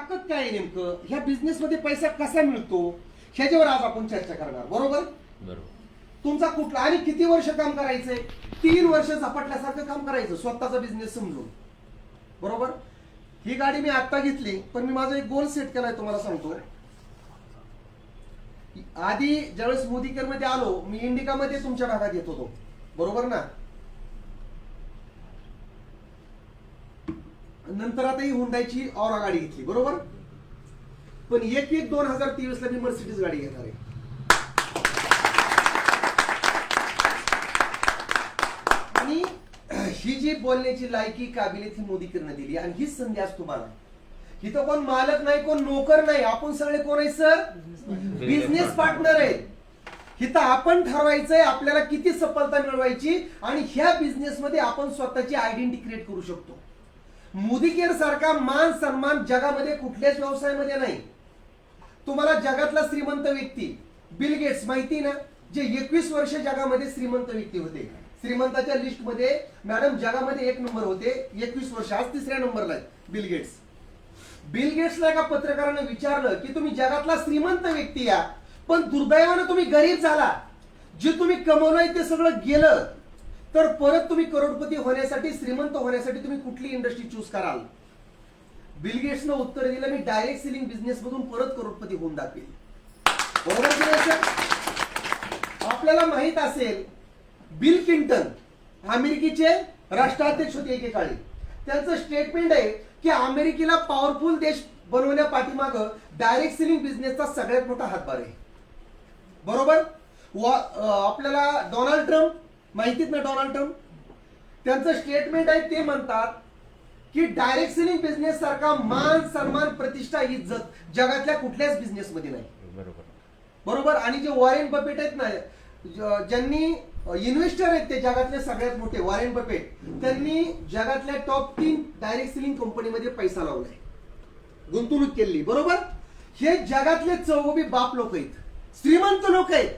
ताकद काय आहे नेमकं, ह्या बिझनेस मध्ये पैसा कसा मिळतो, ह्याच्यावर आज आपण चर्चा करणार. बरोबर. तुमचा कुठला आणि किती वर्ष काम करायचंय? 3 वर्ष झपाटल्यासारखं काम करायचं, स्वतःचा बिझनेस समजून. बरोबर. ही गाडी मी आता घेतली, पण मी माझा एक गोल सेट केलाय तुम्हाला सांगतो. आधी ज्यावेळेस मोदी केअर मध्ये आलो, मी इंडिका मध्ये तुमच्या भागात येत होतो. बरोबर ना. नंतर आता ही हुंडाईची ऑरा गाडी घेतली. बरोबर. पण 1/1/2023 ला मी मर्सिडीज गाडी घेणार आहे. आणि ही जी बोलण्याची लायकी काबिलियत ही मोदी केअरने दिली, आणि हीच संधी आज तुम्हाला. इथं कोण मालक नाही, कोण नोकर नाही, आपण सगळे कोण आहे सर? बिझनेस पार्टनर आहेत. इथं आपण ठरवायचंय आपल्याला किती सफलता मिळवायची, आणि ह्या बिझनेस मध्ये आपण स्वतःची आयडेंटिटी क्रिएट करू शकतो. मोदी केअर सारखा मान सन्मान जगामध्ये कुठल्याच व्यवसायामध्ये नाही. तुम्हाला जगातला श्रीमंत व्यक्ती बिल गेट्स माहिती ना, जे 21 वर्ष जगामध्ये श्रीमंत व्यक्ती होते. श्रीमंताच्या लिस्ट मध्ये मॅडम जगामध्ये 1 नंबर होते 21 वर्ष, आज 3ऱ्या नंबरला आहे बिल गेट्स. बिल गेट्सला एका पत्रकाराने विचारलं की तुम्ही जगातला श्रीमंत व्यक्ती या, पण दुर्दैवानं तुम्ही गरीब झाला, जे तुम्ही कमवलंय ते सगळं गेलं, तर परत तुम्ही करोडपती होण्यासाठी, श्रीमंत होण्यासाठी तुम्ही कुठली इंडस्ट्री चूज कराल? बिल गेट्सनं उत्तर दिलं, मी डायरेक्ट सेलिंग बिझनेस मधून परत करोडपती होऊन दाखवेल. बरोबर की नाही सर? आपल्याला माहित असेल बिल क्लिंटन अमेरिकेचे राष्ट्राध्यक्ष होते एकेकाळी. त्यांचं स्टेटमेंट आहे की अमेरिकेला पॉवरफुल देश बनवण्या पाठीमाग डायरेक्ट सेलिंग बिझनेसचा सगळ्यात मोठा हातभार आहे. बरोबर. आपल्याला डोनाल्ड ट्रम्प माहितीच ना, डोनाल्ड ट्रम्प, त्यांचं स्टेटमेंट आहे, ते म्हणतात की डायरेक्ट सेलिंग बिझनेस सारखा मान सन्मान प्रतिष्ठा इज्जत जगातल्या कुठल्याच बिझनेस मध्ये नाही. बरोबर. आणि जे वॉरेन बफेट आहेत ना, ज्यांनी इन्व्हेस्टर आहेत ते जगातले सगळ्यात मोठे, वॉरेन बफेट, त्यांनी जगातल्या टॉप 3 डायरेक्ट सेलिंग कंपनीमध्ये पैसा लावलाय, गुंतवणूक केली. बरोबर. हे जगातले 4 बाप लोक आहेत, श्रीमंत लोक आहेत.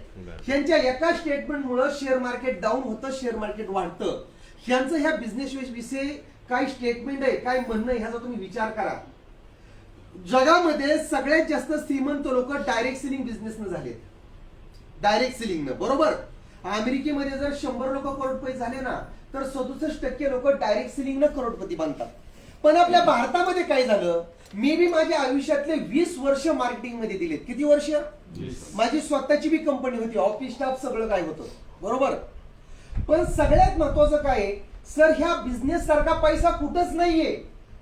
ह्यांच्या एका स्टेटमेंटमुळे शेअर मार्केट डाऊन होतं, शेअर मार्केट वाढतं. ह्यांचं ह्या बिझनेस विषयी काय स्टेटमेंट आहे, काय म्हणणं आहे, ह्याचा तुम्ही विचार करा. जगामध्ये सगळ्यात जास्त श्रीमंत लोक डायरेक्ट सेलिंग बिझनेसनं झालेत, डायरेक्ट सेलिंगनं. बरोबर. अमेरिकेमध्ये जर 100 लोक करोडपती झाले ना, तर 67% लोक डायरेक्ट सेलिंगनं करोडपती बनतात. पण आपल्या भारतामध्ये काय झालं, मी बी माझ्या आयुष्यातले 20 वर्ष मार्केटिंग मध्ये दिलेत. किती वर्ष? माझी स्वतःची बी कंपनी होती, ऑफिस स्टाफ सगळं काय होतं. बरोबर. पण सगळ्यात महत्वाचं काय सर, ह्या बिझनेस सारखा पैसा कुठंच नाहीये,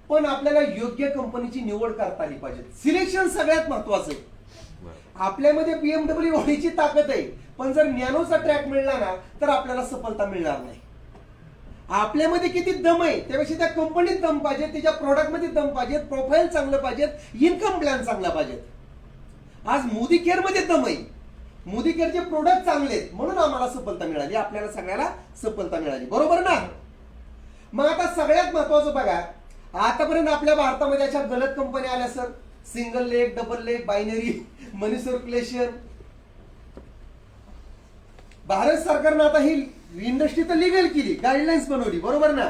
पण आपल्याला योग्य कंपनीची निवड करता आली पाहिजे. सिलेक्शन सगळ्यात महत्वाचं आहे. आपल्यामध्ये BMW गाडीची ताकद आहे, पण जर नॅनोचा ट्रॅक मिळला ना, तर आपल्याला सफलता मिळणार नाही. आपल्यामध्ये किती दम आहे त्यापेक्षा त्या कंपनीत दम पाहिजे, त्याच्या प्रोडक्ट मध्ये दम पाहिजे, प्रोफाईल चांगलं पाहिजे, इन्कम प्लॅन चांगला पाहिजे. आज मोदी केअर मध्ये दम आहे, मोदी केअरचे प्रोडक्ट चांगले आहेत, म्हणून आम्हाला सफलता मिळाली, आपल्याला सगळ्याला सफलता मिळाली. बरोबर ना. मग आता सगळ्यात महत्वाचं बघा, आतापर्यंत आपल्या भारतामध्ये अशा गलत कंपन्या आल्या sir, single leg, double leg, binary, money circulation. Bharat सरकारनं आता ही इंडस्ट्री तर लिगल केली, गाईडलाईन्स बनवली. बरोबर ना.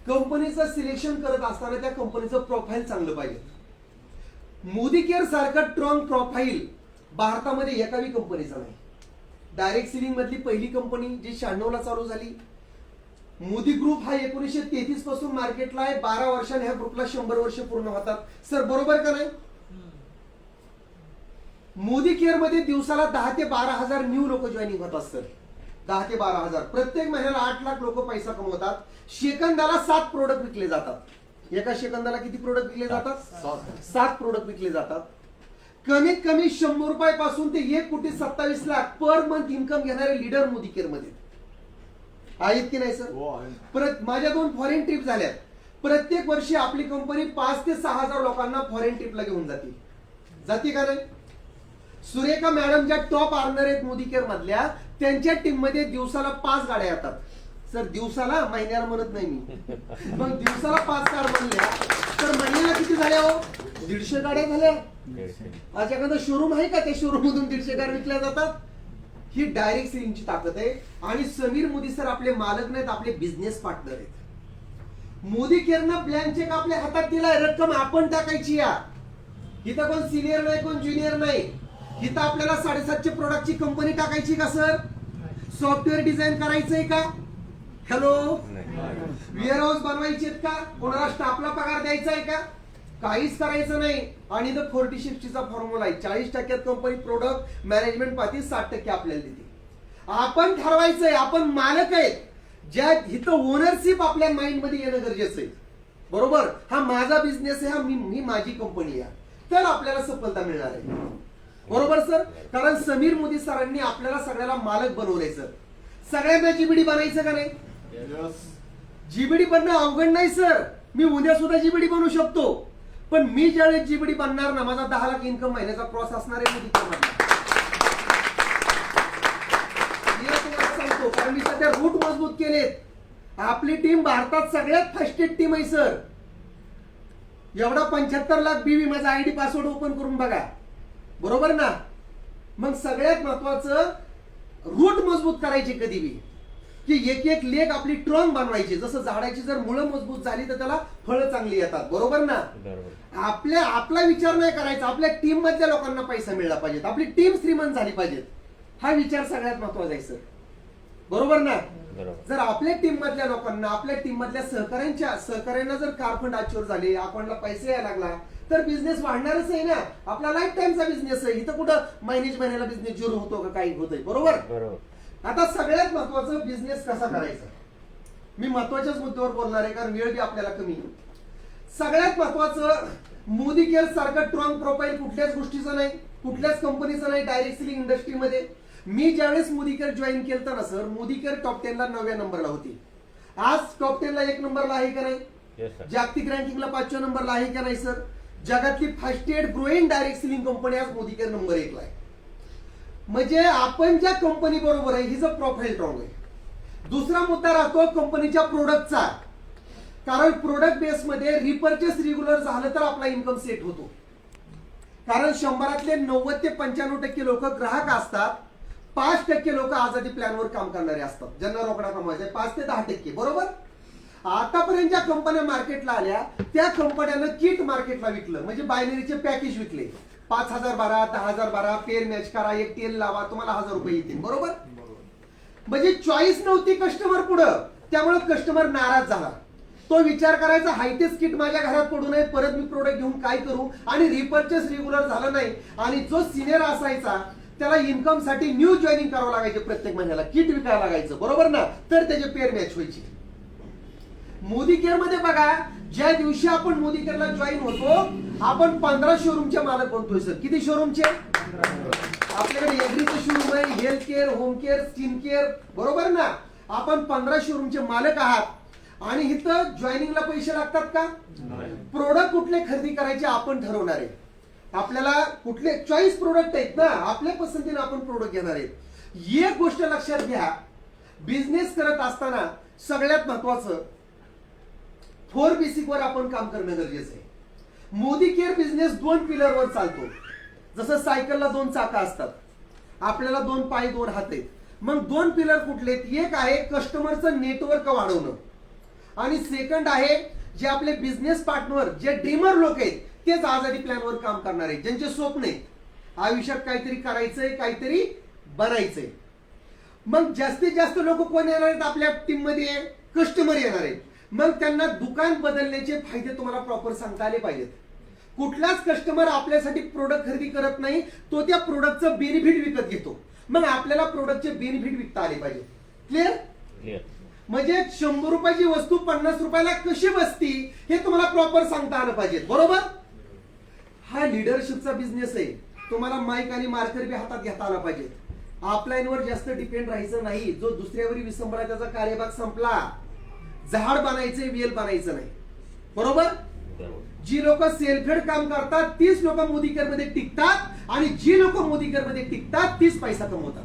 कंपनीचं सिलेक्शन करत असताना त्या कंपनीचं प्रोफाईल चांगलं पाहिजे. मोदी केअर सारखं स्ट्रॉंग प्रोफाईल भारतामध्ये एकाही कंपनीचा नाही. डायरेक्ट सेलिंग मधली पहिली कंपनी जी 96 ला चालू झाली. मोदी ग्रुप हा 1933 पासून मार्केटला आहे. 12 वर्षांनी ह्या ग्रुपला 100 वर्ष पूर्ण होतात. सर बरोबर का नाही? मोदी केअर मध्ये दिवसाला 10 ते 12 हजार न्यू लोक जॉईनिंग होतात सर. 10 ते 12 हजार. प्रत्येक महिन्याला 8 लाख लोक पैसा कमवतात. सेकंदाला 7 प्रोडक्ट विकले जातात. एका सेकंदाला किती प्रोडक्ट विकले जातात? 7 प्रोडक्ट विकले जातात. कमीत कमी 100 रुपयापासून ते 1,27,00,000 पर मंथ इन्कम घेणारे लीडर मोदी केअर मध्ये आहेत की नाही सर? माझ्या 2 फॉरेन ट्रिप झाल्यात. प्रत्येक वर्षी आपली कंपनी 5 ते 6 हजार लोकांना फॉरेन ट्रिपला घेऊन जाते का नाही? सुरेखा मॅडम ज्या टॉप अर्नर आहेत मोदी केअर मधल्या, त्यांच्या टीम मध्ये दिवसाला 5 गाड्या येतात सर. दिवसाला, महिन्याला म्हणत नाही मी, मग दिवसाला 5 कार बनल्या तर महिन्याला किती झाल्या हो? 150 गाड्या झाल्या. आज एखादा शोरूम आहे का त्या शोरूम मधून 150 कार विकल्या जातात? ही डायरेक्ट सेलिंगची ताकद आहे. आणि समीर मोदी सर आपले मालक नाहीत, आपले बिझनेस पार्टनर आहेत. मोदी केअरनं ब्लँक चेक आपल्या हातात दिलाय, रक्कम आपण टाकायची या. इथं कोण सिनियर नाही, कोण ज्युनियर नाही. इथं आपल्याला 750 प्रोडक्टची कंपनी टाकायची का सर? सॉफ्टवेअर डिझाईन करायचंय का? हॅलो, वेअर हाऊस बनवायचे का? कोणाला स्टाफला पगार द्यायचा आहे का? काहीच करायचं नाही. आणि इथं 40-60चा फॉर्म्युला आहे. 40% कंपनी प्रोडक्ट मॅनेजमेंट पाहती, 60% आपल्याला देते. आपण ठरवायचंय, आपण मालक आहेत. ज्या इथं ओनरशिप आपल्या माइंड मध्ये येणं गरजेचं आहे. बरोबर, हा माझा बिझनेस आहे, हा मी माझी कंपनी आहे, तर आपल्याला सफलता मिळणार आहे. बरोबर सर? कारण समीर मोदी सरांनी आपल्याला सगळ्याला मालक बनवलंय सर. सगळ्यांना जीबीडी बनायचं का नाही? जीबीडी बनणं अवघड नाही सर. मी उद्या सुद्धा जीबीडी बनवू शकतो. पण मी ज्यावेळेस जीबीडी बनणार ना, माझा 10 लाख इन्कम महिन्याचा क्रॉस असणार आहे. सांगतो, कारण मी सध्या रूट मजबूत केलेत. आपली टीम भारतात सगळ्यात फास्टेस्ट टीम आहे सर. एवढा 75 लाख बीवी माझा आयडी पासवर्ड ओपन करून बघा. बरोबर ना? मग सगळ्यात महत्वाचं रूट मजबूत करायची कधी बी, की एक एक लेख आपली ट्रंक बनवायची. जसं झाडाची जर मुळं मजबूत झाली तर त्याला फळं चांगली येतात. बरोबर ना? आपला विचार नाही करायचा, आपल्या टीम मधल्या लोकांना पैसा मिळाला पाहिजे, आपली टीम श्रीमंत झाली पाहिजे. हा विचार सगळ्यात महत्वाचा आहे सर. बरोबर ना? जर आपल्या टीम मधल्या लोकांना, आपल्या टीम मधल्या सहकार्यांना जर कारफंड अचीव्ह झाले, अकाउंटला पैसे यायला लागला, तर बिझनेस वाढणारच आहे ना. आपला लाईफ टाइमचा बिझनेस आहे. इथं कुठं महिन्याला बिझनेस झिरो होतो का काही होतंय? बरोबर. आता सगळ्यात महत्वाचं बिझनेस कसा करायचा, मी महत्वाच्याच मुद्द्यावर बोलणार आहे, कारण वेळ बी आपल्याला कमी. सगळ्यात महत्वाचं, मोदी केअर सारखं स्ट्रॉंग प्रोफाईल कुठल्याच गोष्टीचं नाही, कुठल्याच कंपनीचं नाही डायरेक्ट सेलिंग इंडस्ट्रीमध्ये. मी ज्यावेळेस मोदी केअर जॉईन केलं ना सर, मोदी केअर टॉप 10 ला 9व्या नंबरला होती. आज टॉप 10 ला 1 नंबरला आहे का नाही? जागतिक रँकिंगला 5व्या नंबरला आहे का नाही सर? जगातली fastest growing direct selling company आज मोदी केअर नंबर 1 ला आहे. म्हणजे आपण ज्या कंपनी बरोबर आहे हिचं प्रोफाईल स्ट्रॉंग आहे. दुसरा मुद्दा राहतो कंपनीच्या प्रोडक्टचा. कारण प्रोडक्ट बेस मध्ये रिपर्चेस रेग्युलर झालं तर आपला इन्कम सेट होतो. कारण 100 90 ते 95% लोक ग्राहक असतात, 5% लोक आजादी प्लॅनवर काम करणारे असतात, ज्यांना रोकडा कमवायचा 5 ते 10%. बरोबर. आतापर्यंत ज्या कंपन्या मार्केटला आल्या त्या कंपन्यांना किट मार्केटला विकलं, म्हणजे बायनरीचे पॅकेज विकले. 5,000 भरा, 10,000 भरा, पेअर मॅच करा, एक तेल लावा, तुम्हाला 1000 रुपये येतील. बरोबर. म्हणजे चॉईस नव्हती कस्टमर पुढं, त्यामुळे कस्टमर नाराज झाला. तो विचार करायचा, हायटेच किट माझ्या घरात पडू नये, परत मी प्रोडक्ट घेऊन काय करू. आणि रिपर्चेस रेग्युलर झालं नाही. आणि जो सिनियर असायचा त्याला इन्कम साठी न्यू जॉईनिंग करावं लागायचे, प्रत्येक महिन्याला किट विकायला लागायचं. बरोबर ना? तर त्याचे पेअर मॅच व्हायची. मोदी केअर मध्ये बघा, ज्या दिवशी आपण मोदी केअरला जॉईन होतो, आपण 15 शोरूमचे मालक बनतोय सर. किती शोरूमचे? आपल्याकडे एग्रीचं शोरूम आहे, health care, home care, skin care. बरोबर ना? आपण 15 शोरूमचे मालक आहात. आणि इथं जॉईनिंगला पैसे लागतात का? प्रोडक्ट कुठले खरेदी करायचे आपण ठरवणार आहे. आपल्याला कुठले चॉईस प्रोडक्ट आहेत ना, आपल्या पसंतीने आपण प्रोडक्ट घेणार आहेत. एक गोष्ट लक्षात घ्या, बिझनेस करत असताना सगळ्यात महत्वाचं 4 बेसिक वर आपण काम करणं गरजेचं आहे. मोदी केअर बिझनेस 2 पिलरवर चालतो. जसं सायकलला 2 चाका असतात, आपल्याला 2 पाय 2 हात आहेत. मग 2 पिलर कुठले? एक आहे कस्टमरचं नेटवर्क वाढवणं, आणि सेकंड आहे जे आपले बिझनेस पार्टनर, जे ड्रीमर लोक आहेत, तेच आजादी प्लॅनवर काम करणारे, ज्यांचे स्वप्न आहे आयुष्यात काहीतरी करायचंय, काहीतरी बनायचंय. मग जास्तीत जास्त लोक कोण येणार आहेत आपल्या टीम मध्ये? कस्टमर येणार आहेत. मग त्यांना दुकान बदलण्याचे फायदे तुम्हाला प्रॉपर सांगता आले पाहिजेत. कुठलाच कस्टमर आपल्यासाठी प्रोडक्ट खरेदी करत नाही, तो त्या प्रोडक्टचं बेनिफिट विकत घेतो. मग आपल्याला प्रोडक्टचे बेनिफिट विकता आले पाहिजे. क्लिअर? म्हणजे 100 रुपयाची वस्तू 50 रुपयाला कशी बसती हे तुम्हाला प्रॉपर सांगता आलं पाहिजे. बरोबर. हा लिडरशिपचा बिझनेस आहे. तुम्हाला माईक आणि मार्कर बी हातात घेता आला पाहिजे. ऑफलाईन वर जास्त डिपेंड राहायचं नाही. जो दुसऱ्यावरी विसंबळा त्याचा कार्यभाग संपला. झाड बनायचे, वेल बनायचं नाही. बरोबर. जी लोक सेल्फ हेड काम करतात तीच लोक मोदी केअर मध्ये टिकतात, आणि जी लोक मोदी केअर मध्ये टिकतात तीच पैसा कमवतात.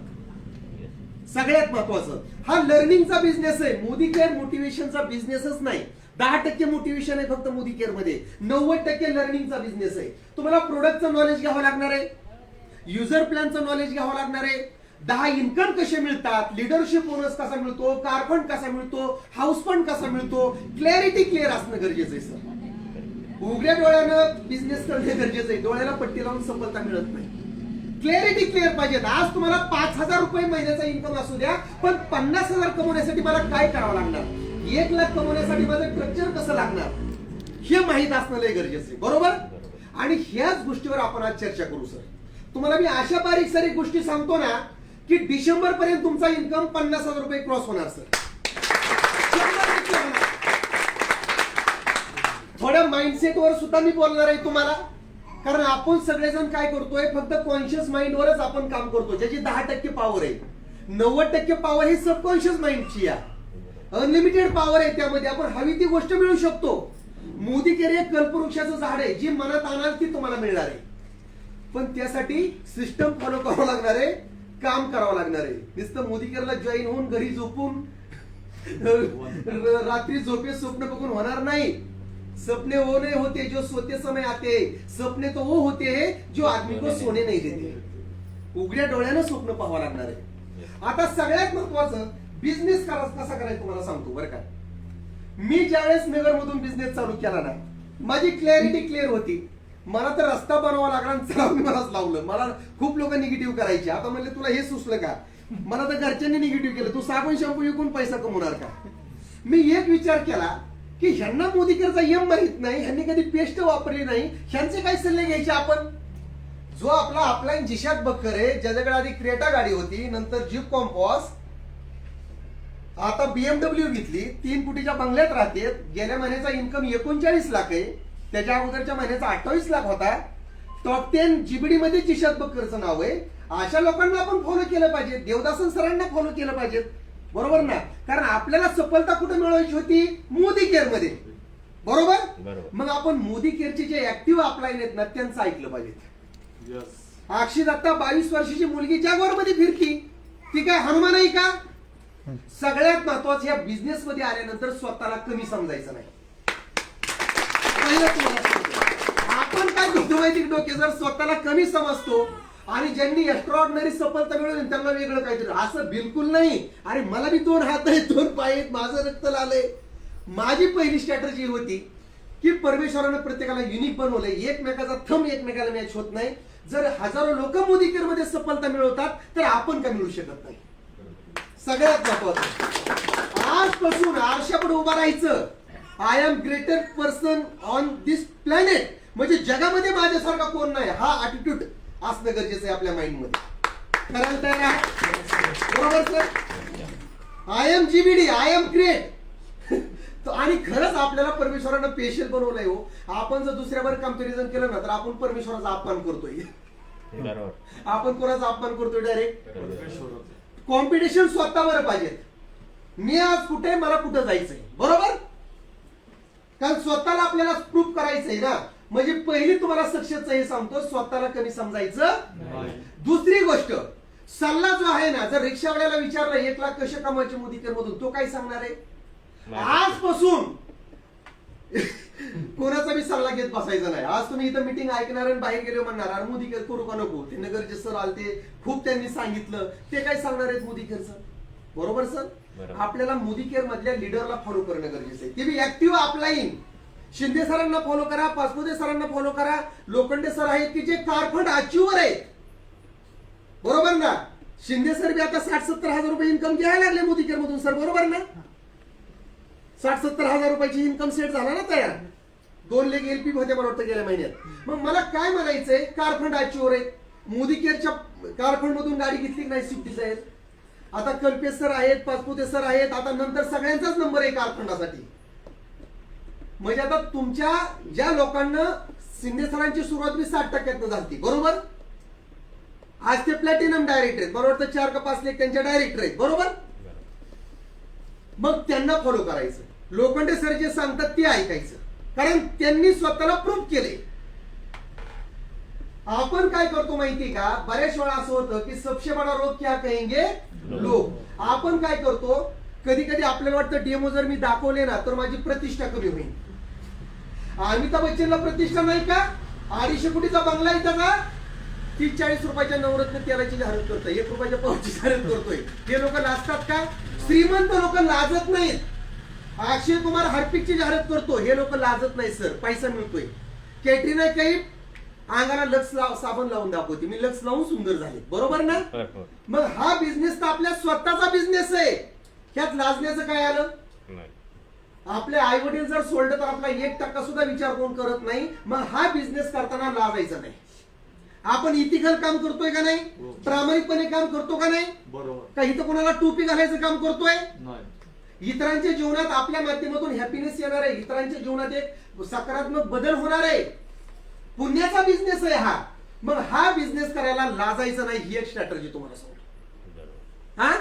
सगळ्यात महत्वाचं, हा लर्निंगचा बिझनेस आहे. मोदी केअर मोटिवेशनचा बिझनेसच नाही. 10% मोटिवेशन आहे फक्त मोदी केअर मध्ये, 90% लर्निंगचा बिझनेस आहे. तुम्हाला प्रोडक्टचं नॉलेज घ्यावं लागणार आहे, युजर प्लॅनचं नॉलेज घ्यावं लागणार आहे, 10 इन्कम कसे मिळतात, लिडरशिप बोनस कसा मिळतो, कार फंड कसा मिळतो, हाऊस फंड कसा मिळतो, क्लॅरिटी क्लिअर असणं गरजेचं आहे सर. उघड्या डोळ्यानं बिझनेस करणे गरजेचं आहे. डोळ्याला पट्टी लावून सफलता मिळत नाही. क्लॅरिटी क्लिअर पाहिजे. आज तुम्हाला 5,000 रुपये महिन्याचा इन्कम असू द्या, पण 50,000 कमवण्यासाठी मला काय करावं लागणार, 1,00,000 कमवण्यासाठी माझं स्ट्रक्चर कसं लागणार हे माहित असणं लय गरजेचं आहे. बरोबर. आणि ह्याच गोष्टीवर आपण आज चर्चा करू सर. तुम्हाला मी अशा बारीक सारीक गोष्टी सांगतो ना की डिसेंबर पर्यंत तुमचा इन्कम 50,000 रुपये क्रॉस होणार सर. थोड्या माइंडसेटवर सुद्धा मी बोलणार आहे तुम्हाला, कारण आपण सगळेजण काय करतोय, फक्त कॉन्शियस माइंडवरच आपण काम करतो. ज्याची 10% पॉवर आहे, 90% पॉवर ही सबकॉन्शियस माइंडची आहे. अनलिमिटेड पॉवर आहे त्यामध्ये. आपण हवी ती गोष्ट मिळू शकतो. मोदी केअर एक कल्पवृक्षाचं झाड आहे, जी मनात आणाल ती तुम्हाला मिळणार आहे. पण त्यासाठी सिस्टम फॉलो करावं लागणार आहे, काम करावं लागणार आहे. नुसतं मोदी केअरला जॉईन होऊन घरी झोपून रात्री झोपे स्वप्न बघून होणार नाही. सपने वो नहीं होते जो सोते समय आते, सपने तो वो होते हैं जो आदमी को सोने नहीं देते. उघड्या डोळ्यानं स्वप्न पाहावं लागणार आहे. आता सगळ्यात महत्वाचं बिझनेस कसा करायचा तुम्हाला सांगतो बरं का. मी ज्यावेळेस नगर मधून बिझनेस चालू केला ना, माझी क्लॅरिटी क्लिअर होती. मला तर रस्ता बनवावा लागला आणि चला मी मलाच लावलं. मला खूप लोक निगेटिव्ह करायचे. आता म्हणले तुला हे सुचलं का. मला तर घरच्यांनी निगेटिव्ह केलं, तू साबण शॅम्पू विकून पैसा कमवणार का. मी एक विचार केला की ह्यांना मोदी केअरचा यम माहित नाही, ह्यांनी कधी पेस्ट वापरली नाही, ह्यांचे काय सल्ले घ्यायचे आपण. जो आपला अपलाईन जिशात बक्कर आहे, ज्याच्याकडे आधी क्रेटा गाडी होती, नंतर जीप कॉम्पॉस, आता BMW घेतली, 3 कोटीच्या बंगल्यात राहते, गेल्या महिन्याचा इन्कम 39 लाख आहे, त्याच्या अगोदरच्या महिन्याचा 28 लाख होता. टॉप 10 GBD मध्ये जिशात बक्करचं नाव आहे. अशा लोकांना आपण फॉलो केलं पाहिजे. देवदासन सरांना फॉलो केलं पाहिजे. बरोबर ना. कारण आपल्याला सफलता कुठे मिळवायची होती, मोदी केअर मध्ये. बरोबर. मग आपण मोदी केअरचे जे ऍक्टिव्ह अपलाईन आहेत ना, त्यांचं ऐकलं पाहिजे. अक्षित आता 22 वर्षाची मुलगी जॅग्वार मध्ये फिरती, ती काय हनुमान आहे का. सगळ्यात महत्वाचं, या बिझनेस मध्ये आल्यानंतर स्वतःला कमी समजायचं नाही. आपण काय करतो माहिती डोके, जर स्वतःला कमी समजतो आणि ज्यांनी एक्स्ट्राऑर्डिनरी सफलता मिळवली त्यांना वेगळं काहीतरी, असं बिलकुल नाही. अरे मला बी 2 हात आहेत, 2 पाय आहेत, माझं रक्त लालय. माझी पहिली स्ट्रॅटेजी होती की परमेश्वरानं प्रत्येकाला युनिक बनवलंय, एकमेकाचा थंब एकमेकाला मॅच होत नाही. जर हजारो लोक मोदी केअर मध्ये सफलता मिळवतात तर आपण का मिळू शकत नाही. सगळ्यात महत्वाचं, आजपासून आरशापुढे उभा राहायचं. I am greater person on this planet, म्हणजे जगामध्ये माझ्यासारखा कोण नाही, हा ऍटिट्यूड असणं गरजेचं आहे आपल्या माइंड मध्ये. करायला तयार आहे. बरोबर sir. I am GBD, I am great. आणि खरंच आपल्याला परमेश्वरानं पेशल बनवलंय हो. आपण जर दुसऱ्यावर कम्पॅरिझन केलं ना तर आपण परमेश्वराचा अपमान करतोय. आपण कोणाचा अपमान करतोय, डायरेक्ट. कॉम्पिटिशन स्वतःवर पाहिजे. मी आज कुठे, मला कुठं जायचंय. बरोबर. कारण स्वतःला आपल्याला प्रूफ करायचंय ना. म्हणजे पहिली तुम्हाला सक्सेसचं हे सांगतो, स्वतःला कमी समजायचं. दुसरी गोष्ट, सल्ला जो आहे ना, जर रिक्षावाल्याला विचारलं 1 लाख कसे कमवायचे मोदी केअर मधून, तो काय सांगणार आहे. आजपासून कोणाचा बी सल्ला घेत बसायचा नाही. आज तुम्ही इथं मीटिंग ऐकणार आणि बाहेर गेले म्हणणार अरे मोदी केअर करू का नको, ते नगरचे सर आलते, खूप त्यांनी सांगितलं, ते काय सांगणार आहेत मोदी केअरचं. बरोबर सर. आपल्याला मोदी केअर मधल्या लिडरला फॉलो करणं गरजेचं आहे. ते बी ऍक्टिव्ह अपलाईन. शिंदे सरांना फॉलो करा, पाचपुते सरांना फॉलो करा. लोखंडे सर आहेत की जे कारफंड अचीवर आहेत. बरोबर ना. शिंदे सर बी आता 60-70 हजार रुपये इन्कम घ्यायला लागले मोदी केअर मधून सर. बरोबर ना. 60-70 हजार रुपयाची इन्कम सेट झाला ना तयार. 2 लेख LP होते मला वाटतं गेल्या महिन्यात. मग मला काय म्हणायचंय, कारफंड अचीवर आहेत. मोदी केअरच्या कारफंड मधून गाडी घेतली नाही स्विफ्ट डिझायर. आता कल्पेश सर आहेत, पाचपुते सर आहेत, आता नंतर सगळ्यांचाच नंबर आहे कारफंडासाठी. म्हणजे आता तुमच्या ज्या लोकांना शिंदे सरांची सुरुवात मी 60% झाली. बरोबर. आज ते प्लॅटिनम डायरेक्टर आहेत. बरोबर. तर 4 का 5 लेख त्यांच्या डायरेक्टर आहेत. बरोबर. मग त्यांना फॉलो करायचं. लोखंडे सर जे सांगतात ते ऐकायचं, कारण त्यांनी स्वतःला प्रूव्ह केले. आपण काय करतो माहिती का, बऱ्याच वेळा असं होतं की सबसे बडा रोग क्या कहेंगे लोक. आपण काय करतो, कधी कधी आपल्याला वाटतं डेमो जर मी दाखवले ना तर माझी प्रतिष्ठा कमी होईल. अमिताभ बच्चनला प्रतिष्ठा नाही का, 250 कोटीचा बंगला आहे त्याचा, 30-40 रुपयाच्या नवरत्न तेलाची जाहिरात करतोय, 1 रुपयाच्या पावची जाहिरात करतोय. हे लोक लाजतात का. श्रीमंत लोक लाजत नाहीत. अक्षय कुमार हार्पिकची जाहिरात करतो, हे लोक लाजत नाही सर, पैसा मिळतोय. कॅटरीना कैफ अंगाला लक्स साबण लावून दाखवते, मी लक्स लावून सुंदर झाले, बरोबर ना. मग हा बिझनेस तर आपल्या स्वतःचा बिझनेस आहे, ह्यात लाजण्याचं काय आलं. आपले आई वडील जर सोडलं तर आपला 1% सुद्धा विचार कोण करत नाही. मग हा बिझनेस करताना लाजायचं नाही. आपण इथिकल काम करतोय का नाही, प्रामाणिकपणे काम करतो का नाही, बरोबर. का इथं कोणाला टोपी घालायचं काम करतोय. इतरांच्या जीवनात आपल्या माध्यमातून हॅपीनेस येणार आहे, इतरांच्या जीवनात एक सकारात्मक बदल होणार आहे. पुण्याचा बिझनेस आहे हा. मग हा बिझनेस करायला लाजायचं नाही, ही एक स्ट्रॅटर्जी तुम्हाला सांगतो. हा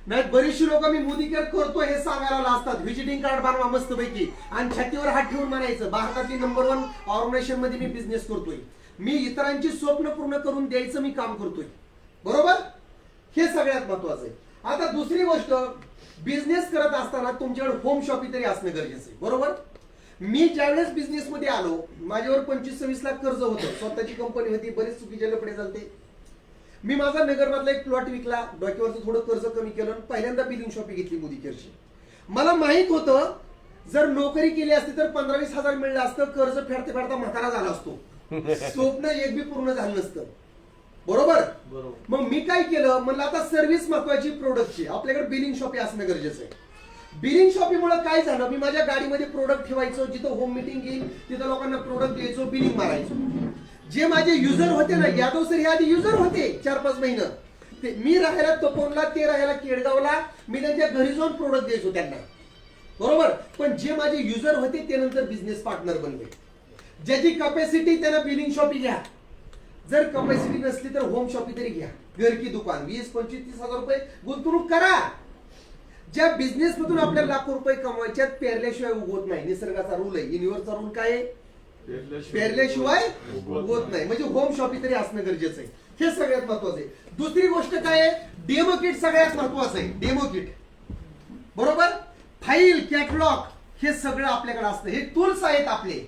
नाही, बरीचशी लोक मी मोदी केअर करतोय हे सांगायला लाजतात. व्हिजिटिंग कार्ड बनवा मस्त पैकी आणि छातीवर हात ठेवून म्हणायचं भारतातली नंबर 1 ऑर्गनायझेशन मध्ये मी बिझनेस करतोय, मी इतरांची स्वप्न पूर्ण करून द्यायचं मी काम करतोय, बरोबर. हे सगळ्यात महत्वाचं आहे. आता दुसरी गोष्ट, बिझनेस करत असताना तुमच्याकडे होम शॉपी तरी असणं गरजेचं आहे, बरोबर. मी ज्यावेळेस बिझनेस मध्ये आलो, माझ्यावर 25-26 लाख कर्ज होतं, स्वतःची कंपनी होती, बरेच चुकीचे लफडे झालते. मी माझा नगरमधला एक प्लॉट विकला, डोक्यावरचं थोडं कर्ज कमी केलं, पहिल्यांदा बिलिंग शॉपी घेतली मोदी केअरची. मला माहित होतं जर नोकरी केली असती तर 15-20 हजार मिळलं असतं, कर्ज फेडते फेडता म्हातारा झाला असतो, स्वप्न एक बी पूर्ण झालं नसतं, बरोबर. मग मी काय केलं, म्हणलं आता सर्व्हिस महत्वाची प्रोडक्टची, आपल्याकडे बिलिंग शॉपी असणं गरजेचं आहे. बिलिंग शॉपीमुळे काय झालं, मी माझ्या गाडीमध्ये प्रोडक्ट ठेवायचो, जिथं होम मिटिंग येईल तिथं लोकांना प्रोडक्ट द्यायचो, बिलिंग मारायचो. जे माझे युजर होते ना, यादव सर हे आधी युजर होते 4-5 महिने, ते मी राहायला तपोनला, ते राहायला केडगावला, मी त्यांच्या घरी जाऊन प्रोडक्ट द्यायचो त्यांना, बरोबर. पण जे माझे युजर होते ते नंतर बिझनेस पार्टनर बनले. ज्याची कॅपॅसिटी त्यांना बिलिंग शॉपी घ्या, जर कॅपॅसिटी नसली तर होम शॉपी तरी घ्या, घर की दुकान 20-25-30 हजार रुपये गुंतवणूक करा. ज्या बिझनेस मधून आपल्याला लाखो रुपये कमवायच्यात, पेरल्याशिवाय उगवत नाही, निसर्गाचा रूल आहे. युनिव्हर्सचा रूल काय आहे, पेरल्याशिवाय उगवत नाही. म्हणजे होम शॉपी तरी असणं गरजेचं आहे, हे सगळ्यात महत्वाचं आहे. दुसरी गोष्ट काय आहे, डेमो किट सगळ्यात महत्वाचं आहे. डेमो किट, बरोबर. फाईल, कॅटलॉग हे सगळं आपल्याकडे असतं. हे टूल्स आहेत आपले.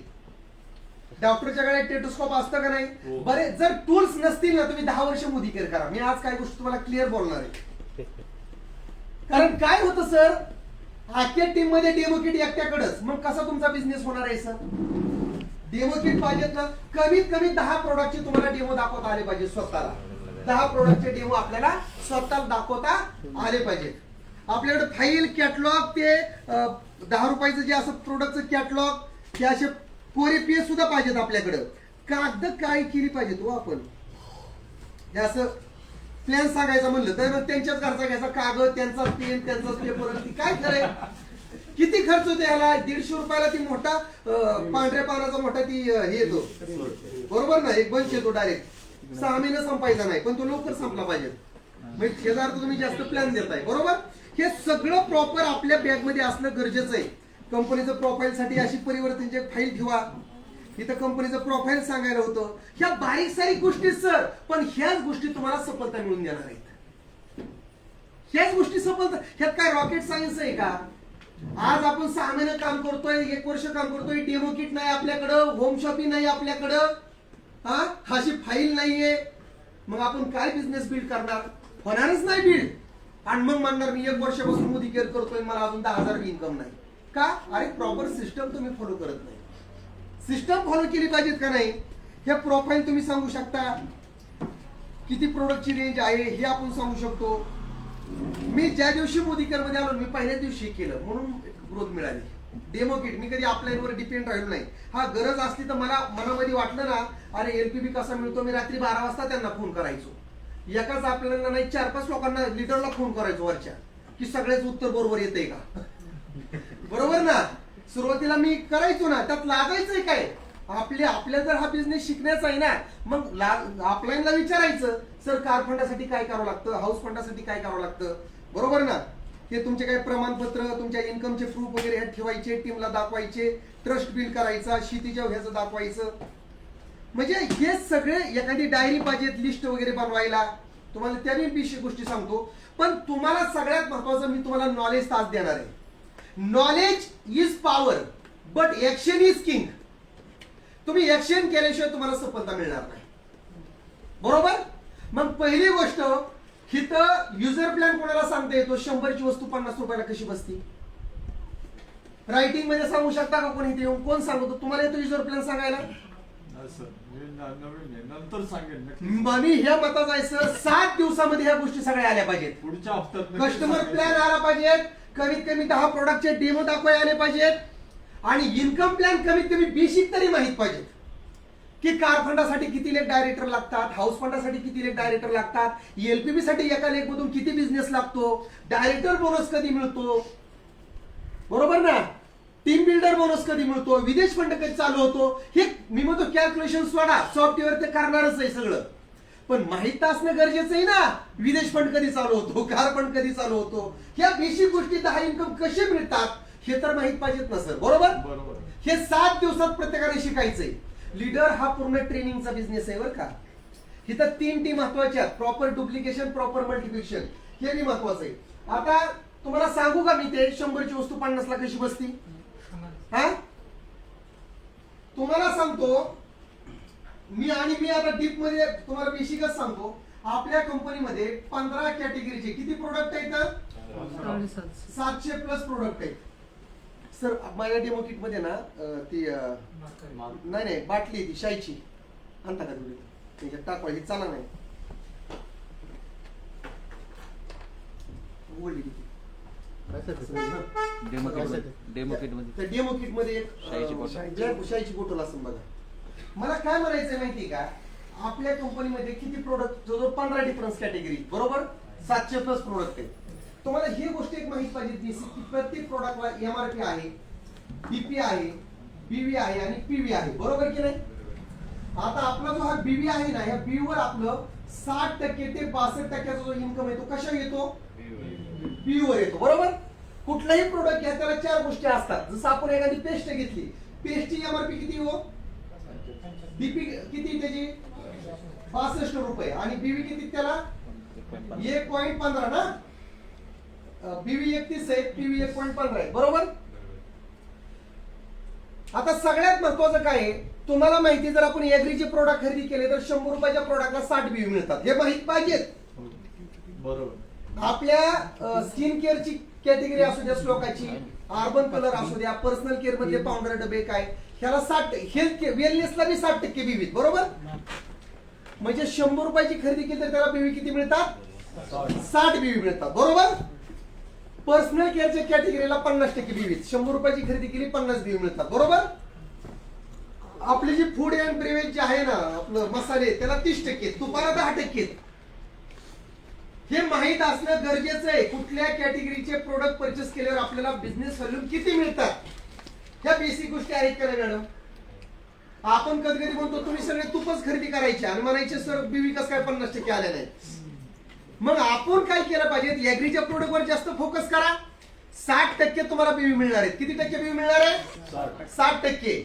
डॉक्टरच्या गळ्यात टेटोस्कोप असतं का नाही, बरे. जर टूल्स नसतील ना, तुम्ही 10 वर्ष मोदी केअर करा. मी आज काही गोष्टी तुम्हाला क्लिअर बोलणार आहे. कारण काय होतं सर, आजच्या टीम मध्ये डेमो किट एकट्याकडेच, मग कसा तुमचा बिझनेस होणार आहे सर. डेमो किट पाहिजेत ना, कमीत कमी 10 प्रोडक्टचे तुम्हाला डेमो दाखवता आले पाहिजे स्वतःला. 10 प्रोडक्टचे डेमो आपल्याला स्वतःला दाखवता आले पाहिजेत. आपल्याकडे फाईल, कॅटलॉग, ते 10 रुपयाचं जे असं प्रोडक्टचं कॅटलॉग, हे असे कोरे पेज सुद्धा पाहिजेत आपल्याकडे. कागद काय केली पाहिजे तो आपण, हे असं प्लॅन सांगायचं म्हणलं तर त्यांच्याच घरचा घ्यायचा कागद, त्यांचाच पेन, त्यांचाच पेपर, काय कराय किती खर्च होतो याला. 150 रुपयाला ती मोठा पांढऱ्या पानाचा मोठा ती हे येतो, बरोबर ना, एक बंच येतो डायरेक्ट. 6 महिने संपायचा नाही, पण तो लवकर संपला पाहिजे. म्हणजे शेजार तुम्ही जास्त प्लॅन देताय, बरोबर. हे सगळं प्रॉपर आपल्या बॅग मध्ये असणं गरजेचं आहे. कंपनीचं प्रोफाईल साठी अशी परिवर्तनची फाईल ठेवा, इथं कंपनीचं प्रोफाईल सांगायला होतं. ह्या बारीक सारीक गोष्टी सर, पण ह्याच गोष्टी तुम्हाला सफलता मिळून देणार आहेत. ह्याच गोष्टी सफलता, ह्यात काय रॉकेट सायन्स आहे का. आज आपण 6 महिने काम करतोय, 1 वर्ष काम करतोय, डेमो किट नाही आपल्याकडं, होम शॉपी नाही आपल्याकडं, हा अशी फाईल नाहीये, मग आपण काय बिझनेस बिल्ड करणार, होणारच नाही बिल्ड. आणि मग म्हणणार मी 1 वर्षापासून मोदी केअर करतोय, मला अजून 10,000 इन्कम नाही का. अरे प्रॉपर सिस्टम तुम्ही फॉलो करत नाही. सिस्टम फॉलो केली पाहिजेत का नाही. हे प्रोफाईल तुम्ही सांगू शकता, किती प्रोडक्टची रेंज आहे हे आपण सांगू शकतो. मी ज्या दिवशी मोदी केअर मध्ये आलो, मी पहिल्या दिवशी केलं म्हणून ग्रोथ मिळाली. डेमो किट मी कधी ऑफलाईन वर डिपेंड राहिलो नाही. हा गरज असली तर मला मनामध्ये वाटलं ना, अरे एलपीबी कसा मिळतो, मी रात्री 12 वाजता त्यांना फोन करायचो. एकाच आपल्याला नाही 4-5 लोकांना लिडरला फोन करायचो वरच्या, की सगळ्याच उत्तर बरोबर येतंय का, बरोबर ना. सुरुवातीला मी करायचो ना, त्यात लागायचंय काय, आपल्या जर हा बिझनेस शिकण्याचा आहे ना, मग ऑफलाईनला विचारायचं, सर कार फंडासाठी काय करावं लागतं, हाऊस फंडासाठी काय करावं लागतं, बरोबर ना. हे तुमचे काही प्रमाणपत्र, तुमच्या इन्कमचे प्रूफ वगैरे ह्यात ठेवायचे, टीमला दाखवायचे, ट्रस्ट बिल करायचा, शेतीच्या ह्याचं दाखवायचं. म्हणजे हे सगळे, एखादी डायरी पाहिजे लिस्ट वगैरे बनवायला, तुम्हाला त्या गोष्टी सांगतो. पण तुम्हाला सगळ्यात महत्वाचं मी तुम्हाला नॉलेज तास देणार आहे. Knowledge is power but action is king. तुम्ही ऍक्शन केल्याशिवाय तुम्हाला सफलता मिळणार नाही, बरोबर. मग पहिली गोष्ट, हिथं युजर प्लॅन कोणाला सांगता येतो, 100ची वस्तू 50 रुपयाला कशी बसती. रायटिंग मध्ये सांगू शकता का कोणी इथे येऊन? कोण सांगतो तुम्हाला? येतो युजर प्लॅन सांगायला? नवीन आहे, नंतर सांगेन. मी ह्या मताचा आहे सर, 7 दिवसामध्ये ह्या गोष्टी सगळ्या आल्या पाहिजेत. पुढच्या हप्त्यात कस्टमर प्लॅन आला पाहिजेत, कमीत कमी 10 प्रोडक्टचे डेमो दाखवायला आले पाहिजेत, आणि इन्कम प्लॅन कमीत कमी बेसिक तरी माहित पाहिजेत की कार फंडासाठी किती लेख डायरेक्टर लागतात, हाऊस फंडासाठी किती लेख डायरेक्टर लागतात, एलपीबी साठी एका लेख मधून किती बिझनेस लागतो, डायरेक्टर बोनस कधी मिळतो, बरोबर ना, टीम बिल्डर बोनस कधी मिळतो, विदेश फंड कधी चालू होतो, हे मी म्हणतो कॅल्क्युलेशन सोडा, सॉफ्टवेअर ते करणारच आहे सगळं, पण माहित असणं गरजेचं आहे ना. विदेश फंड कधी चालू होतो, कार फंड कधी चालू होतो, ह्या बेसिक गोष्टी 10 इन्कम कसे मिळतात हे तर माहित पाहिजेत ना सर, बरोबर? हे 7 दिवसात प्रत्येकाने शिकायचंय. लीडर हा पूर्ण ट्रेनिंगचा बिझनेस आहे बरं का. इथं 3 टी महत्वाच्या आहेत, प्रॉपर डुप्लिकेशन, प्रॉपर मल्टिप्लिकेशन, हे बी महत्वाचं आहे. आता तुम्हाला सांगू का मी ते 100 ची वस्तू 50 ला कशी बसती? हा तुम्हाला सांगतो मी आता डीप मध्ये तुम्हाला बेसिकच सांगतो. आपल्या कंपनीमध्ये 15 कॅटेगरीचे किती प्रोडक्ट आहेत? 700 प्लस प्रोडक्ट आहेत सर. माझ्या डेमो किट मध्ये ना ती नाही बाटली ती शाईची आणता का तुम्ही? टाकवा ही चाला नाही डेमो किट मध्ये एक शाईची बॉटल असेल बघा. मला काय म्हणायचंय माहितीये का, आपल्या कंपनीमध्ये किती प्रोडक्ट, जवळजवळ 15 डिफरन्स कॅटेगरी, बरोबर, 700 प्लस प्रोडक्ट आहेत. तुम्हाला ही गोष्ट एक माहित पाहिजे बेसिक की प्रत्येक प्रोडक्टला एमआरपी आहे, बीपी आहे, बीव्ही आहे आणि पीव्ही आहे, बरोबर की नाही? आता आपला जो हा बीव्ही आहे ना, ह्या बीव्ही वर आपलं 60% ते 62% जो इन्कम येतो कशा येतो? बीव्ही वर येतो, बरोबर. कुठलाही प्रोडक्ट घ्या त्याला 4 गोष्टी असतात. जसं आपण एखादी पेस्ट घेतली, पेस्टची एमआरपी किती हो? बीपी किती त्याची? 62 रुपये, आणि बीव्ही किती त्याला? 1.15 ना. बीव्ही 31 आहे, पीव्ही 1.15 आहे, बरोबर. आता सगळ्यात महत्वाचं काय आहे, तुम्हाला माहिती, जर आपण एग्रीचे प्रोडक्ट खरेदी केले तर 100 रुपयाच्या प्रोडक्टला 60 बीव्ही मिळतात, हे माहित पाहिजेत. बरोबर. आपल्या स्किन केअरची कॅटेगरी असू द्या, श्लोकाची, अर्बन कलर असू द्या, पर्सनल केअर मधले पावडर डबे काय, ह्याला 60, हेल्थ केअर वेलनेसला बी 60% बीव्ही, बरोबर. म्हणजे 100 रुपयाची खरेदी केली तर त्याला बीव्ही किती मिळतात? 60 बीव्ही मिळतात, बरोबर. पर्सनल केअरच्या कॅटेगरीला 50% बीव्ही, 100 रुपयाची खरेदी केली 50 बीव्ही मिळतात, बरोबर. आपली जी फूड अँड बेव्हरेज जे आहे ना, आपलं मसाले, त्याला 30%, तुपाला 10%. हे माहित असणं गरजेचं आहे. कुठल्या कॅटेगरीचे प्रोडक्ट परचेस केल्यावर आपल्याला बिझनेस व्हॅल्यू किती मिळतात, ह्या बेसिक गोष्टी आहेत का नाही मॅडम? आपण कधी कधी म्हणतो तुम्ही सगळे तुपच खरेदी करायचे आणि म्हणायचे सर बीव्ही कसं काय 50% आले नाही. मग आपण काय केलं पाहिजे, ऍग्रीच्या प्रोडक्ट वर जास्त फोकस करा. 60% तुम्हाला बीव्ही मिळणार आहेत. किती टक्के बीव्ही मिळणार आहे? 60%.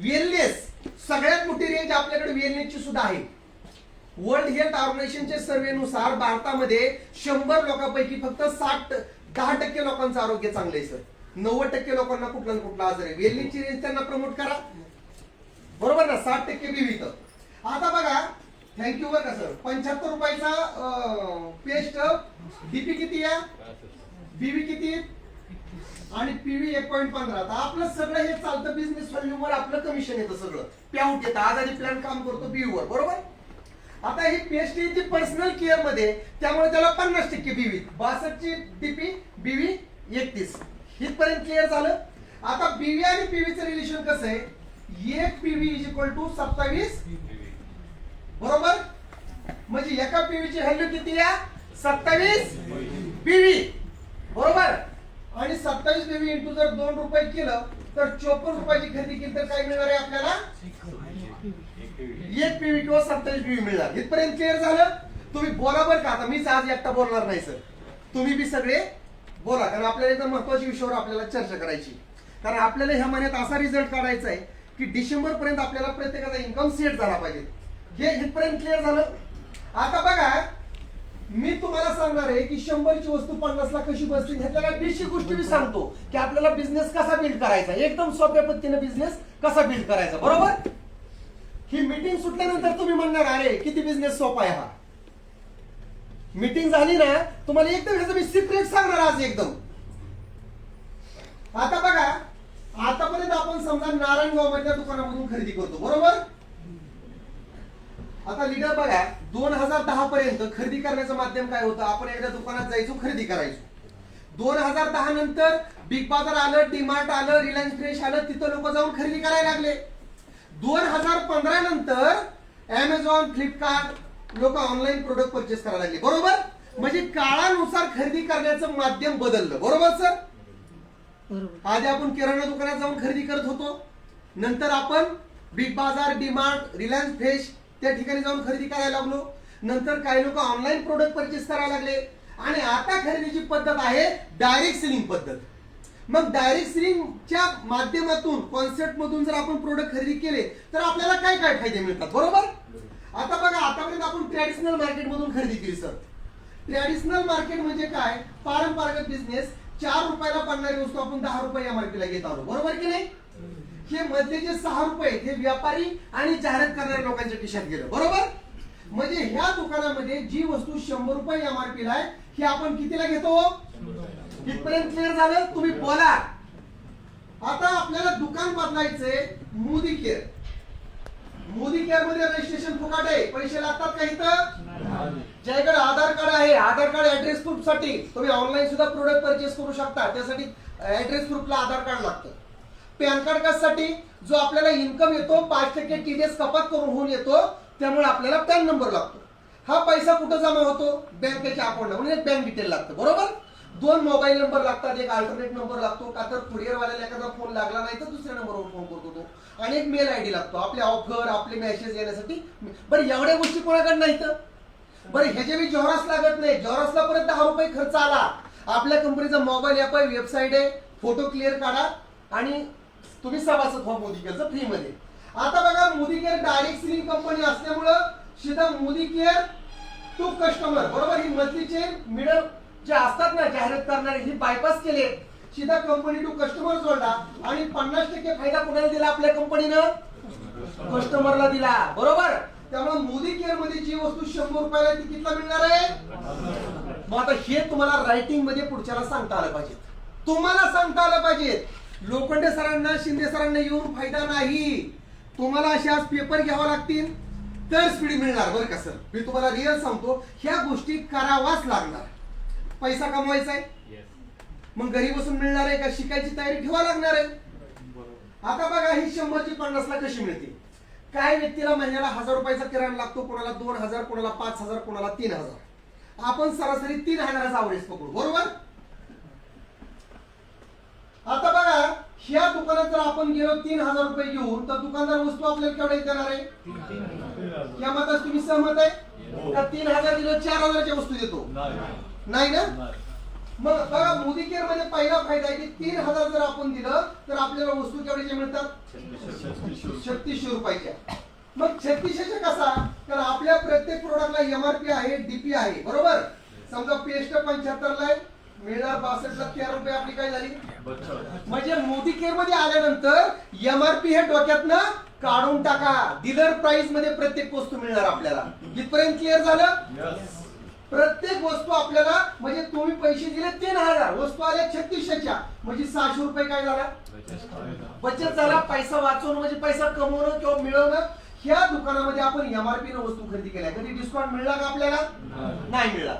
वेलनेस, सगळ्यात मोठी रेंज आपल्याकडे वेलनेसची सुद्धा आहे. वर्ल्ड हेल्थ ऑर्गनायझेशनच्या सर्वेनुसार भारतामध्ये 100 लोकांपैकी फक्त 10% लोकांचं आरोग्य चांगलं आहे सर. 90% लोकांना कुठला ना कुठला आजार आहे. वेलनेसची रेंज त्यांना प्रमोट करा, बरोबर ना. 60% बीव्ही. आता बघा, थँक्यू बरं का सर. 75 रुपयाचा पेस्ट, डीपी किती आहे, बीव्ही किती आणि पीव्ही 1.15. आता आपलं सगळं हे चालतं बिझनेस व्हॅल्यूम वर, आपलं कमिशन येतं, सगळं पेआउट येतं. आजारी प्लॅन काम करतो बीव्ही वर, बरोबर. आता ही पेस्ट येते पर्सनल केअर मध्ये, त्यामुळे त्याला 50% बीव्ही, 62 ची डीपी, बीव्ही 31. इथपर्यंत क्लिअर झालं. आता बीव्ही आणि पीव्हीचं रिलेशन कसं आहे, 1 पीव्ही इज इक्वल टू 27, बरोबर. म्हणजे एका पीव्हीची व्हॅल्यू किती आहे? 27 पीव्ही, बरोबर. आणि 27 पीव्ही इंटू जर 2 रुपये केलं तर 54 रुपयाची खरेदी केली तर काय मिळणार आहे आपल्याला? 1 पीव्ही किंवा 27 पीव्ही मिळणार. इथपर्यंत क्लिअर झालं. तुम्ही बोला बरं का. आता मीच आज एकटा बोलणार नाही सर, तुम्ही बी सगळे बोला, कारण आपल्याला एकदम महत्वाच्या विषयावर आपल्याला चर्चा करायची. कारण आपल्याला ह्या महिन्यात असा रिझल्ट काढायचा आहे की डिसेंबर पर्यंत आपल्याला प्रत्येकाचा इन्कम सेट झाला पाहिजे. हे इथपर्यंत क्लिअर झालं. आता बघा, मी तुम्हाला सांगणार आहे की 100 ची वस्तू 50 ला कशी बसते, ह्याच्या बेसिक गोष्टी मी सांगतो की आपल्याला बिझनेस कसा बिल्ड करायचा, एकदम सोप्या पद्धतीने बिझनेस कसा बिल्ड करायचा, बरोबर. ही मीटिंग सुटल्यानंतर तुम्ही म्हणणार अरे किती बिझनेस सोपा आहे हा. मीटिंग झाली ना, तुम्हाला एकदम ह्याचं मी सिक्रेट सांगणार आज एकदम. आता बघा, आतापर्यंत आपण समजा नारायणगाव मधल्या दुकानामधून खरेदी करतो, बरोबर? आता लीडर बघा, 2010 पर्यंत खरेदी करण्याचं माध्यम काय होतं? आपण एकदा दुकानात जायचो, खरेदी करायचो. 2010 नंतर बिग बाजार आलं, डीमार्ट आलं, रिलायन्स फ्रेश आलं, तिथं लोक जाऊन खरेदी करायला लागले. 2015 नंतर अमेझॉन, फ्लिपकार्ट लोक ऑनलाईन प्रोडक्ट परचेस करायला लागले, बरोबर? म्हणजे काळानुसार खरेदी करण्याचं माध्यम बदललं, बरोबर सर? आधी आपण किराणा दुकानात जाऊन खरेदी करत होतो, नंतर आपण बिग बाजार, डीमार्ट, रिलायन्स फ्रेश त्या ठिकाणी जाऊन खरेदी करायला लागलो. नंतर काही लोक ऑनलाईन प्रोडक्ट परचेस करायला लागले. आणि आता खरेदीची पद्धत आहे डायरेक्ट सेलिंग पद्धत. मग डायरेक्ट सेलिंगच्या माध्यमातून, कॉन्सेप्ट मधून जर आपण प्रोडक्ट खरेदी केले तर आपल्याला काय काय फायदे मिळतात, बरोबर? आता बघा, आतापर्यंत आपण ट्रॅडिशनल मार्केट मधून खरेदी केली सर. ट्रॅडिशनल मार्केट म्हणजे काय? पारंपरिक बिझनेस. 4 रुपयाला पडणारी वस्तू आपण 10 रुपये एमआरपी ला घेत आलो, बरोबर की नाही? हे मधले जे 6 रुपये हे व्यापारी आणि जाहिरात करणाऱ्या लोकांच्या खिशात गेलं, बरोबर? म्हणजे ह्या दुकानामध्ये जी वस्तू 100 रुपये एमआरपी ला आहे, ही आपण कितीला घेतो? इथपर्यंत क्लिअर झालं? तुम्ही बोला. आता आपल्याला दुकान बदलायचंय. मोदी केअर. मोदी केअर मध्ये रजिस्ट्रेशन फुकट आहे, पैसे लागतात का इथं? ज्याकडे आधार कार्ड आहे, आधार कार्ड ऍड्रेस प्रूफ साठी तुम्ही ऑनलाईन सुद्धा प्रोडक्ट परचेस करू शकता. त्यासाठी ऍड्रेस प्रूफला आधार कार्ड लागतं. पॅन कार्ड कशासाठी? जो आपल्याला इन्कम येतो 5% टीडीएस कपात करून होऊन येतो, त्यामुळे आपल्याला पॅन नंबर लागतो. हा पैसा कुठं जमा होतो? बँकेच्या अकाउंटला, म्हणजे बँक डिटेल लागतं, बरोबर? 2 मोबाईल नंबर लागतात, एक अल्टरनेट नंबर लागतो, का तर कुरिअर वाल्याला एखादा फोन लागला नाही तर दुसऱ्या नंबरवर फोन करतो तो, आणि एक मेल आयडी लागतो आपले ऑफर, आपले मेसेज येण्यासाठी. बरं, एवढ्या गोष्टी कोणाकडे नाहीत? बरं, ह्याच्या बी जॉरस लागत नाही. जॉरसला परत 10 रुपये खर्च आला. आपल्या कंपनीचा मोबाईल ऍप आहे, वेबसाईट आहे, फोटो क्लिअर काढा आणि तुम्ही सभासद व्हा मोदी केअरचं फ्री मध्ये. आता बघा, Modi care direct selling company असल्यामुळं सीधा मोदी केअर टू कस्टमर, बरोबर? ही मधलीचे मिडल जे असतात ना जाहिरात करणारे, ही बायपास केले. सीधा कंपनी टू कस्टमर जोडला आणि 50% फायदा कोणाला दिला? आपल्या कंपनीनं कस्टमरला दिला, बरोबर? त्यामुळे मोदी केअर मध्ये जी वस्तू 100 रुपयाला ती कितीला मिळणार आहे? मग आता हे तुम्हाला रायटिंग मध्ये पुढच्याला सांगता आलं पाहिजे, तुम्हाला सांगता आलं पाहिजे. लोखंडे सरांना, शिंदे सरांना येऊन फायदा नाही. तुम्हाला असे आज पेपर घ्यावा लागतील तर स्पीड मिळणार, बरं का सर? मी तुम्हाला रिअल सांगतो, ह्या गोष्टी करावाच लागणार. पैसा कमवायचा आहे, मग घरी बसून मिळणार आहे का? शिकायची तयारी ठेवा लागणार आहे. आता बघा, ही 100 ची 50 ला कशी मिळते? काय व्यक्तीला महिन्याला 1000 रुपयाचा किराणा लागतो, कोणाला 2000, कोणाला 5000, कोणाला 3000. आपण सरासरी 3000चा अवरेज पकडू, बरोबर? आता बघा, ह्या दुकानात जर आपण गेलो 3000 रुपये घेऊन, तर दुकानदार वस्तू आपल्याला केवढे देणार आहे? या मतात तुम्ही सहमत आहे का? 3000 दिलो 4000 ची वस्तू देतो? नाही ना? मग बघा, मोदी केअर मध्ये पहिला फायदा आहे की 3000 जर आपण दिलं तर आपल्याला वस्तू केवढ्याच्या मिळतात? 3600 रुपयाच्या. मग 3600 कसा? तर आपल्या प्रत्येक प्रोडक्टला एमआरपी आहे, डीपी आहे, बरोबर? समजा पेस्ट 75 ला आहे, मिळणार 62 ला 13 रुपये, आपली काय झाली? म्हणजे मोदी केअर मध्ये आल्यानंतर एमआरपी हे डोक्यातनं काढून टाका. डीलर प्राइस मध्ये प्रत्येक वस्तू मिळणार आपल्याला. इथपर्यंत क्लिअर झालं? प्रत्येक वस्तू आपल्याला, म्हणजे तुम्ही पैसे दिले 3000, वस्तू आल्या 3600च्या, म्हणजे 600 रुपये काय झाला? बचत झाला. पैसा वाचवणं म्हणजे पैसा कमवणं किंवा मिळवणं. ह्या दुकानामध्ये आपण एमआरपी न वस्तू खरेदी केल्या, कधी डिस्काउंट मिळला का आपल्याला? नाही मिळाला.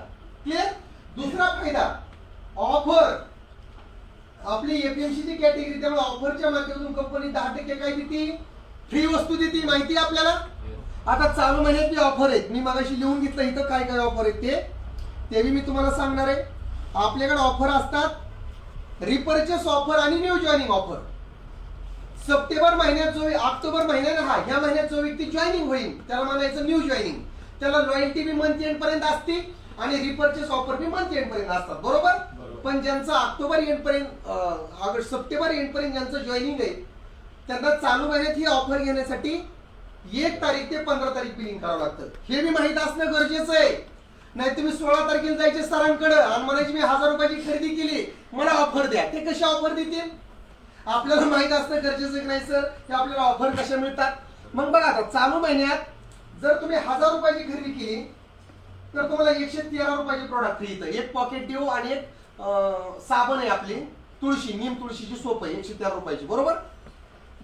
क्लिअर? दुसरा फायदा, ऑफर. आपली एपीएमसी ची कॅटेगरी, त्यामुळे ऑफरच्या माध्यमातून कंपनी 10% काय देते? फ्री वस्तू देते. माहिती आहे आपल्याला? आता चालू महिन्यात ऑफर आहेत, मी मगाशी लिहून घेतलं इथं काय काय ऑफर आहेत ते मी तुम्हाला सांगणार आहे. आपल्याकडे ऑफर असतात रिपर्चेस ऑफर आणि न्यू जॉईनिंग ऑफर. सप्टेंबर महिन्यात जो, ऑक्टोबर महिन्यात, ह्या महिन्यात जो व्यक्ती जॉईनिंग होईल त्याला म्हणायचं न्यू जॉईनिंग. त्याला लॉयल्टी बी मंथ एंड पर्यंत असते आणि रिपर्चेस ऑफर बी मंथ एंड पर्यंत असतात, बरोबर? पण ज्यांचं ऑक्टोबर एंड पर्यंत, सप्टेंबर एंड पर्यंत ज्यांचं जॉईनिंग आहे त्यांना चालू महिन्यात ही ऑफर घेण्यासाठी 1 तारीख ते 15 तारीख बिलिंग करावं लागतं. हे मी माहित असणं गरजेचं आहे. नाही तुम्ही 16 तारखेला जायचे सरांकडे आणि म्हणायची मी 1000 रुपयाची खरेदी केली, मला ऑफर द्या. ते कशी ऑफर देतील? आपल्याला माहित असणं गरजेचं की नाही सर, की आपल्याला ऑफर कशा मिळतात. मग बघा, आता चालू महिन्यात जर तुम्ही 1000 रुपयाची खरेदी केली तर तुम्हाला 113 रुपयाची प्रॉडक्ट फ्री येतं. एक पॉकेट देऊ आणि एक साबण आहे आपली, तुळशी, नीम तुळशीची सोप आहे 113 रुपयाची, बरोबर.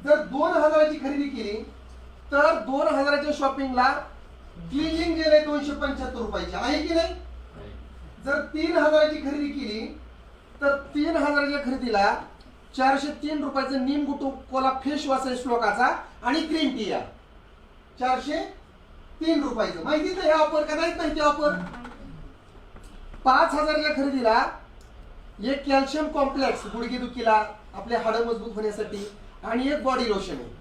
जर 2000ची खरेदी केली तर 2000च्या शॉपिंगला क्लिनिंग जेल आहे 275 रुपयाची, आहे की नाही. जर 3000ची खरेदी केली तर 3000च्या खरेदीला 403 रुपयाचं नीम गुटुकोला फेस वॉश आहे श्लोकाचा आणि ग्रीन टी आहे 403 रुपयाचं. माहिती नाही हे ऑफर का नाही माहिती ऑफर. 5000च्या खरेदीला एक कॅल्शियम कॉम्प्लेक्स गुडघेदुखीला आपले हाडं मजबूत होण्यासाठी आणि एक बॉडी लोशन आहे.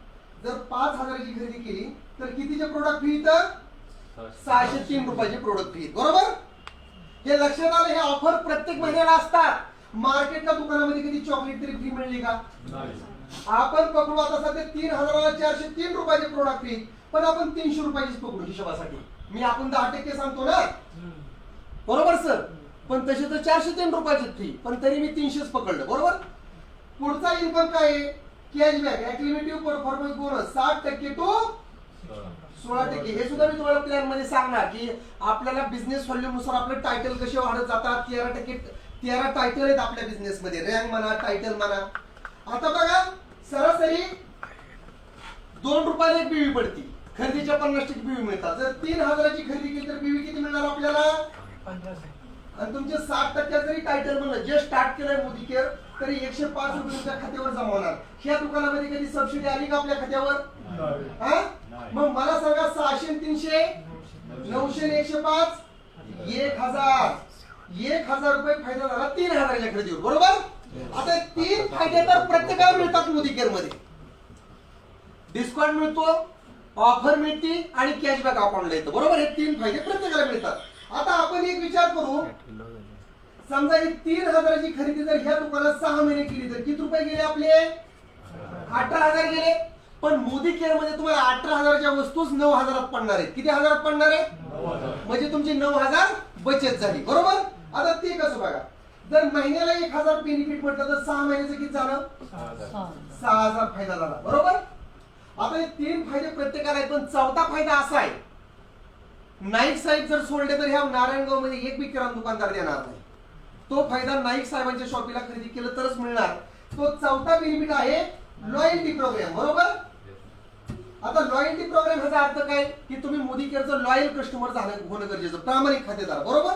जर 5000ची खरेदी केली तर कितीचे प्रोडक्ट फी तर 603 रुपयाचे प्रोडक्ट फी, बरोबर. हे लक्षात आलं. हे ऑफर प्रत्येक महिन्याला असतात. मार्केटच्या दुकानामध्ये कधी चॉकलेट तरी फ्री मिळली का. आपण पकडू आता सध्या 3000ला 403 रुपयाचे प्रोडक्ट फी, पण आपण 300 रुपयाचीच पकडू हिशोबासाठी. मी आपण 10% सांगतो ना, बरोबर सर. पण तसे तर 403 रुपयाची फी, पण तरी मी 300च पकडलं, बरोबर. पुढचा इन्कम काय आहे, cashback activity performance bonus 60% to 16%. हे सुद्धा मी तुम्हाला प्लॅन मध्ये सांगणार की आपल्याला बिझनेस व्हॉल्यूम नुसार आपले टायटल कसे वाढत जातात. 13 टायटल आहेत आपल्या बिझनेस मध्ये, रँक म्हणा टायटल म्हणा. आता बघा सरासरी 2 रुपयाला एक बीवी पडती, खरेदीच्या 50% बीवी मिळतात. जर 3000ची खरेदी केली तर बीवी किती मिळणार आपल्याला, आणि तुमचे 60% जरी टायटल म्हणलं जे स्टार्ट केलंय मोदी केअर तरी 105 रुपये तुमच्या खात्यावर जमा होणार. ह्या दुकानामध्ये कधी सबसिडी आली का आपल्या खात्यावर. हा मग मला सांगा 600 300 900 105 1000 रुपये फायदा झाला 3000च्या खरेदीवर, बरोबर. आता 3 फायदे तर प्रत्येकाला मिळतात मोदी केअर मध्ये. डिस्काउंट मिळतो, ऑफर मिळते आणि कॅशबॅक अकाउंटला येतं, बरोबर. हे 3 फायदे प्रत्येकाला मिळतात. आता आपण एक विचार करू, समजा ही 3000ची खरेदी जर ह्या दुकानात 6 महिने केली तर किती रुपये गेले आपले, 18000 गेले. पण मोदी केअर मध्ये तुम्हाला 18000च्या वस्तूच 9000 पडणार आहेत. किती हजारात पडणार आहेत, म्हणजे तुमची 9000 बचत झाली, बरोबर. आता ते कसं बघा, जर महिन्याला 1000 बेनिफिट म्हटलं तर 6 महिन्याचं किती झालं, 6000 फायदा झाला, बरोबर. आता हे 3 फायदे प्रत्येकाला आहेत. पण 4था फायदा असा आहे, नाईक साहेब जर सोडले तर ह्या नारायणगाव मध्ये एक बी किराणा दुकानदार देणार नाही. तो फायदा नाईक साहेबांच्या शॉपीला खरेदी केलं तरच मिळणार. तो 4था बेनिफिट आहे लॉयल्टी प्रोग्राम, बरोबर. आता लॉयल्टी प्रोग्राम ह्याचा अर्थ काय की तुम्ही मोदी केअरचं लॉयल कस्टमर होणं गरजेचं, प्रामाणिक खातेदार, बरोबर.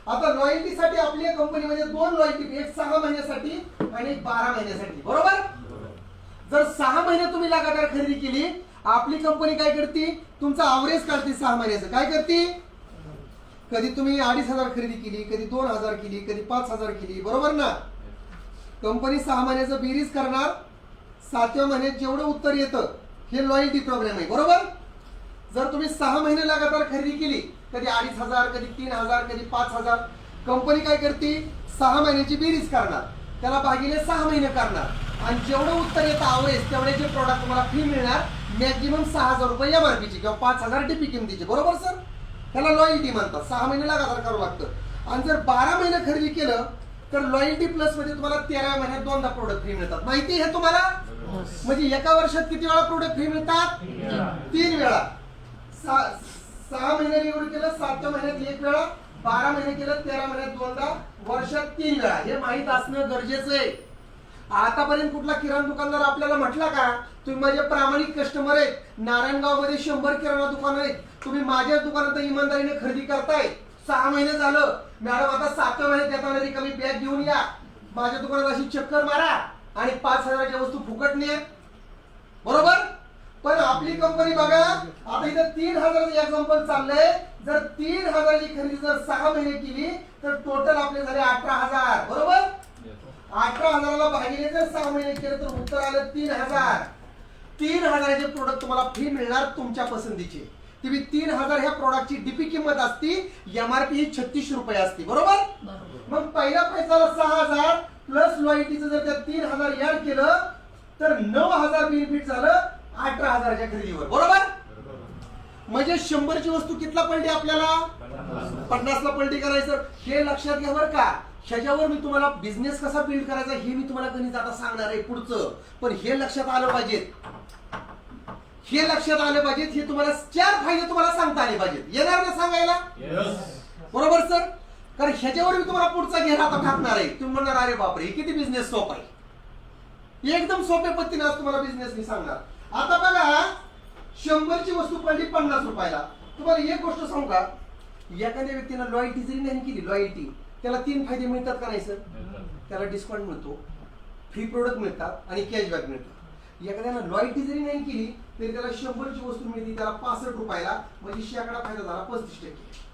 आता लॉयल्टीसाठी आपल्या कंपनीमध्ये 2 लॉयल्टी, एक 6 महिन्यासाठी आणि एक 12 महिन्यासाठी, बरोबर. जर 6 महिने तुम्ही लगातार खरेदी केली, आपली कंपनी काय करते, तुमचा अवरेज काढते 6 महिन्याचं. काय करते, कधी तुम्ही 2500 खरेदी केली, कधी 2000 केली, कधी 5000 केली, बरोबर ना. कंपनी 6 महिन्याचं बेरीज करणार, 7व्या महिन्यात जेवढं उत्तर येतं हे लॉयल्टी प्रोग्राम आहे, बरोबर. जर तुम्ही 6 महिने लगातार खरेदी केली, कधी 2500, कधी 3000, कधी 5000, कंपनी काय करते, 6 महिन्याची बेरीज करणार, त्याला भागिले 6 महिने करणार आणि जेवढं उत्तर येतं अवरेज तेवढ्याचे प्रोडक्ट तुम्हाला फ्री मिळणार. मॅक्झिमम 6000 रुपये एमआरपीची किंवा 5000 टीपी किमतीची, बरोबर सर. त्याला लॉयल्टी म्हणतात. 6 महिने लगातार करावं लागतं. आणि जर 12 महिने खरेदी केलं तर लॉयल्टी प्लस मध्ये तुम्हाला 13व्या महिन्यात 2दा प्रोडक्ट फ्री मिळतात. माहिती आहे तुम्हाला. म्हणजे एका वर्षात किती वेळा प्रोडक्ट फ्री मिळतात, 3 वेळा. 6 महिने निवड केलं, 7व्या महिन्यात 1 वेळा, 12 महिने केलं, 13 महिन्यात 2दा, वर्षात 3 वेळा. हे माहित असणं गरजेचं आहे. आतापर्यंत कुठला किराणा दुकानदार आपल्याला म्हटला का तुम्ही माझे प्रामाणिक कस्टमर आहेत, नारायणगाव मध्ये 100 किराणा दुकान आहेत, तुम्ही माझ्या दुकानात इमानदारीने खरेदी करताय, 6 महिने झालं, मॅडम आता 7व्या महिन्यात येताना रिकामी बॅग घेऊन या, माझ्या दुकानात अशी चक्कर मारा आणि 5000च्या वस्तू फुकटने, बरोबर. पण आपली कंपनी बघा, आता इथं 3000चं एक्झाम्पल चाललंय. जर 3000ची खरेदी जर 6 महिने केली तर टोटल आपले झाले 18000, बरोबर. 18000ला भागिले जर 6 महिने केले तर उत्तर आलं 3000. 3000चे प्रोडक्ट तुम्हाला फ्री मिळणार तुमच्या पसंतीचे. तुम्ही 3000 ह्या प्रोडक्टची डीपी किंमत असती, एमआरपी ही 36 रुपये असते, बरोबर. मग पहिला पैसा 6000 प्लस लॉयल्टीचं जर त्या 3000 ऍड केलं तर 9000 बेनिफिट झालं 18000च्या खरेदीवर, बरोबर. म्हणजे 100ची वस्तू कितला पलटी आपल्याला, 50ला पलटी करायचं. हे लक्षात घ्या बरं का. ह्याच्यावर मी तुम्हाला बिझनेस कसा बिल्ड करायचा हे मी तुम्हाला गणित आता सांगणार आहे पुढचं. पण हे लक्षात आलं पाहिजे, हे लक्षात आलं पाहिजे. हे तुम्हाला 4 फायदे तुम्हाला सांगता आले पाहिजेत. येणार ना सांगायला, बरोबर सर. कारण ह्याच्यावर मी तुम्हाला पुढचा घेरा आता टाकणार आहे. तुम्ही म्हणणार अरे बापरे हे किती बिझनेस सोपा आहे. एकदम सोप्या पद्धतीने आज तुम्हाला बिझनेस मी सांगणार. आता बघा 100 ची वस्तू पडली 50 रुपयाला. तुम्हाला एक गोष्ट सांगू का, एखाद्या व्यक्तीनं लॉयल्टी जरी नाही केली, लॉयल्टी, त्याला 3 फायदे मिळतात का नाही सर? त्याला डिस्काउंट मिळतो, फ्री प्रोडक्ट मिळतात आणि कॅशबॅक मिळतो. एखाद्यानं लॉयल्टी जरी नाही केली तरी त्याला 100 ची वस्तू मिळते, त्याला 65 रुपयाला, म्हणजे शेकडा फायदा झाला 35%.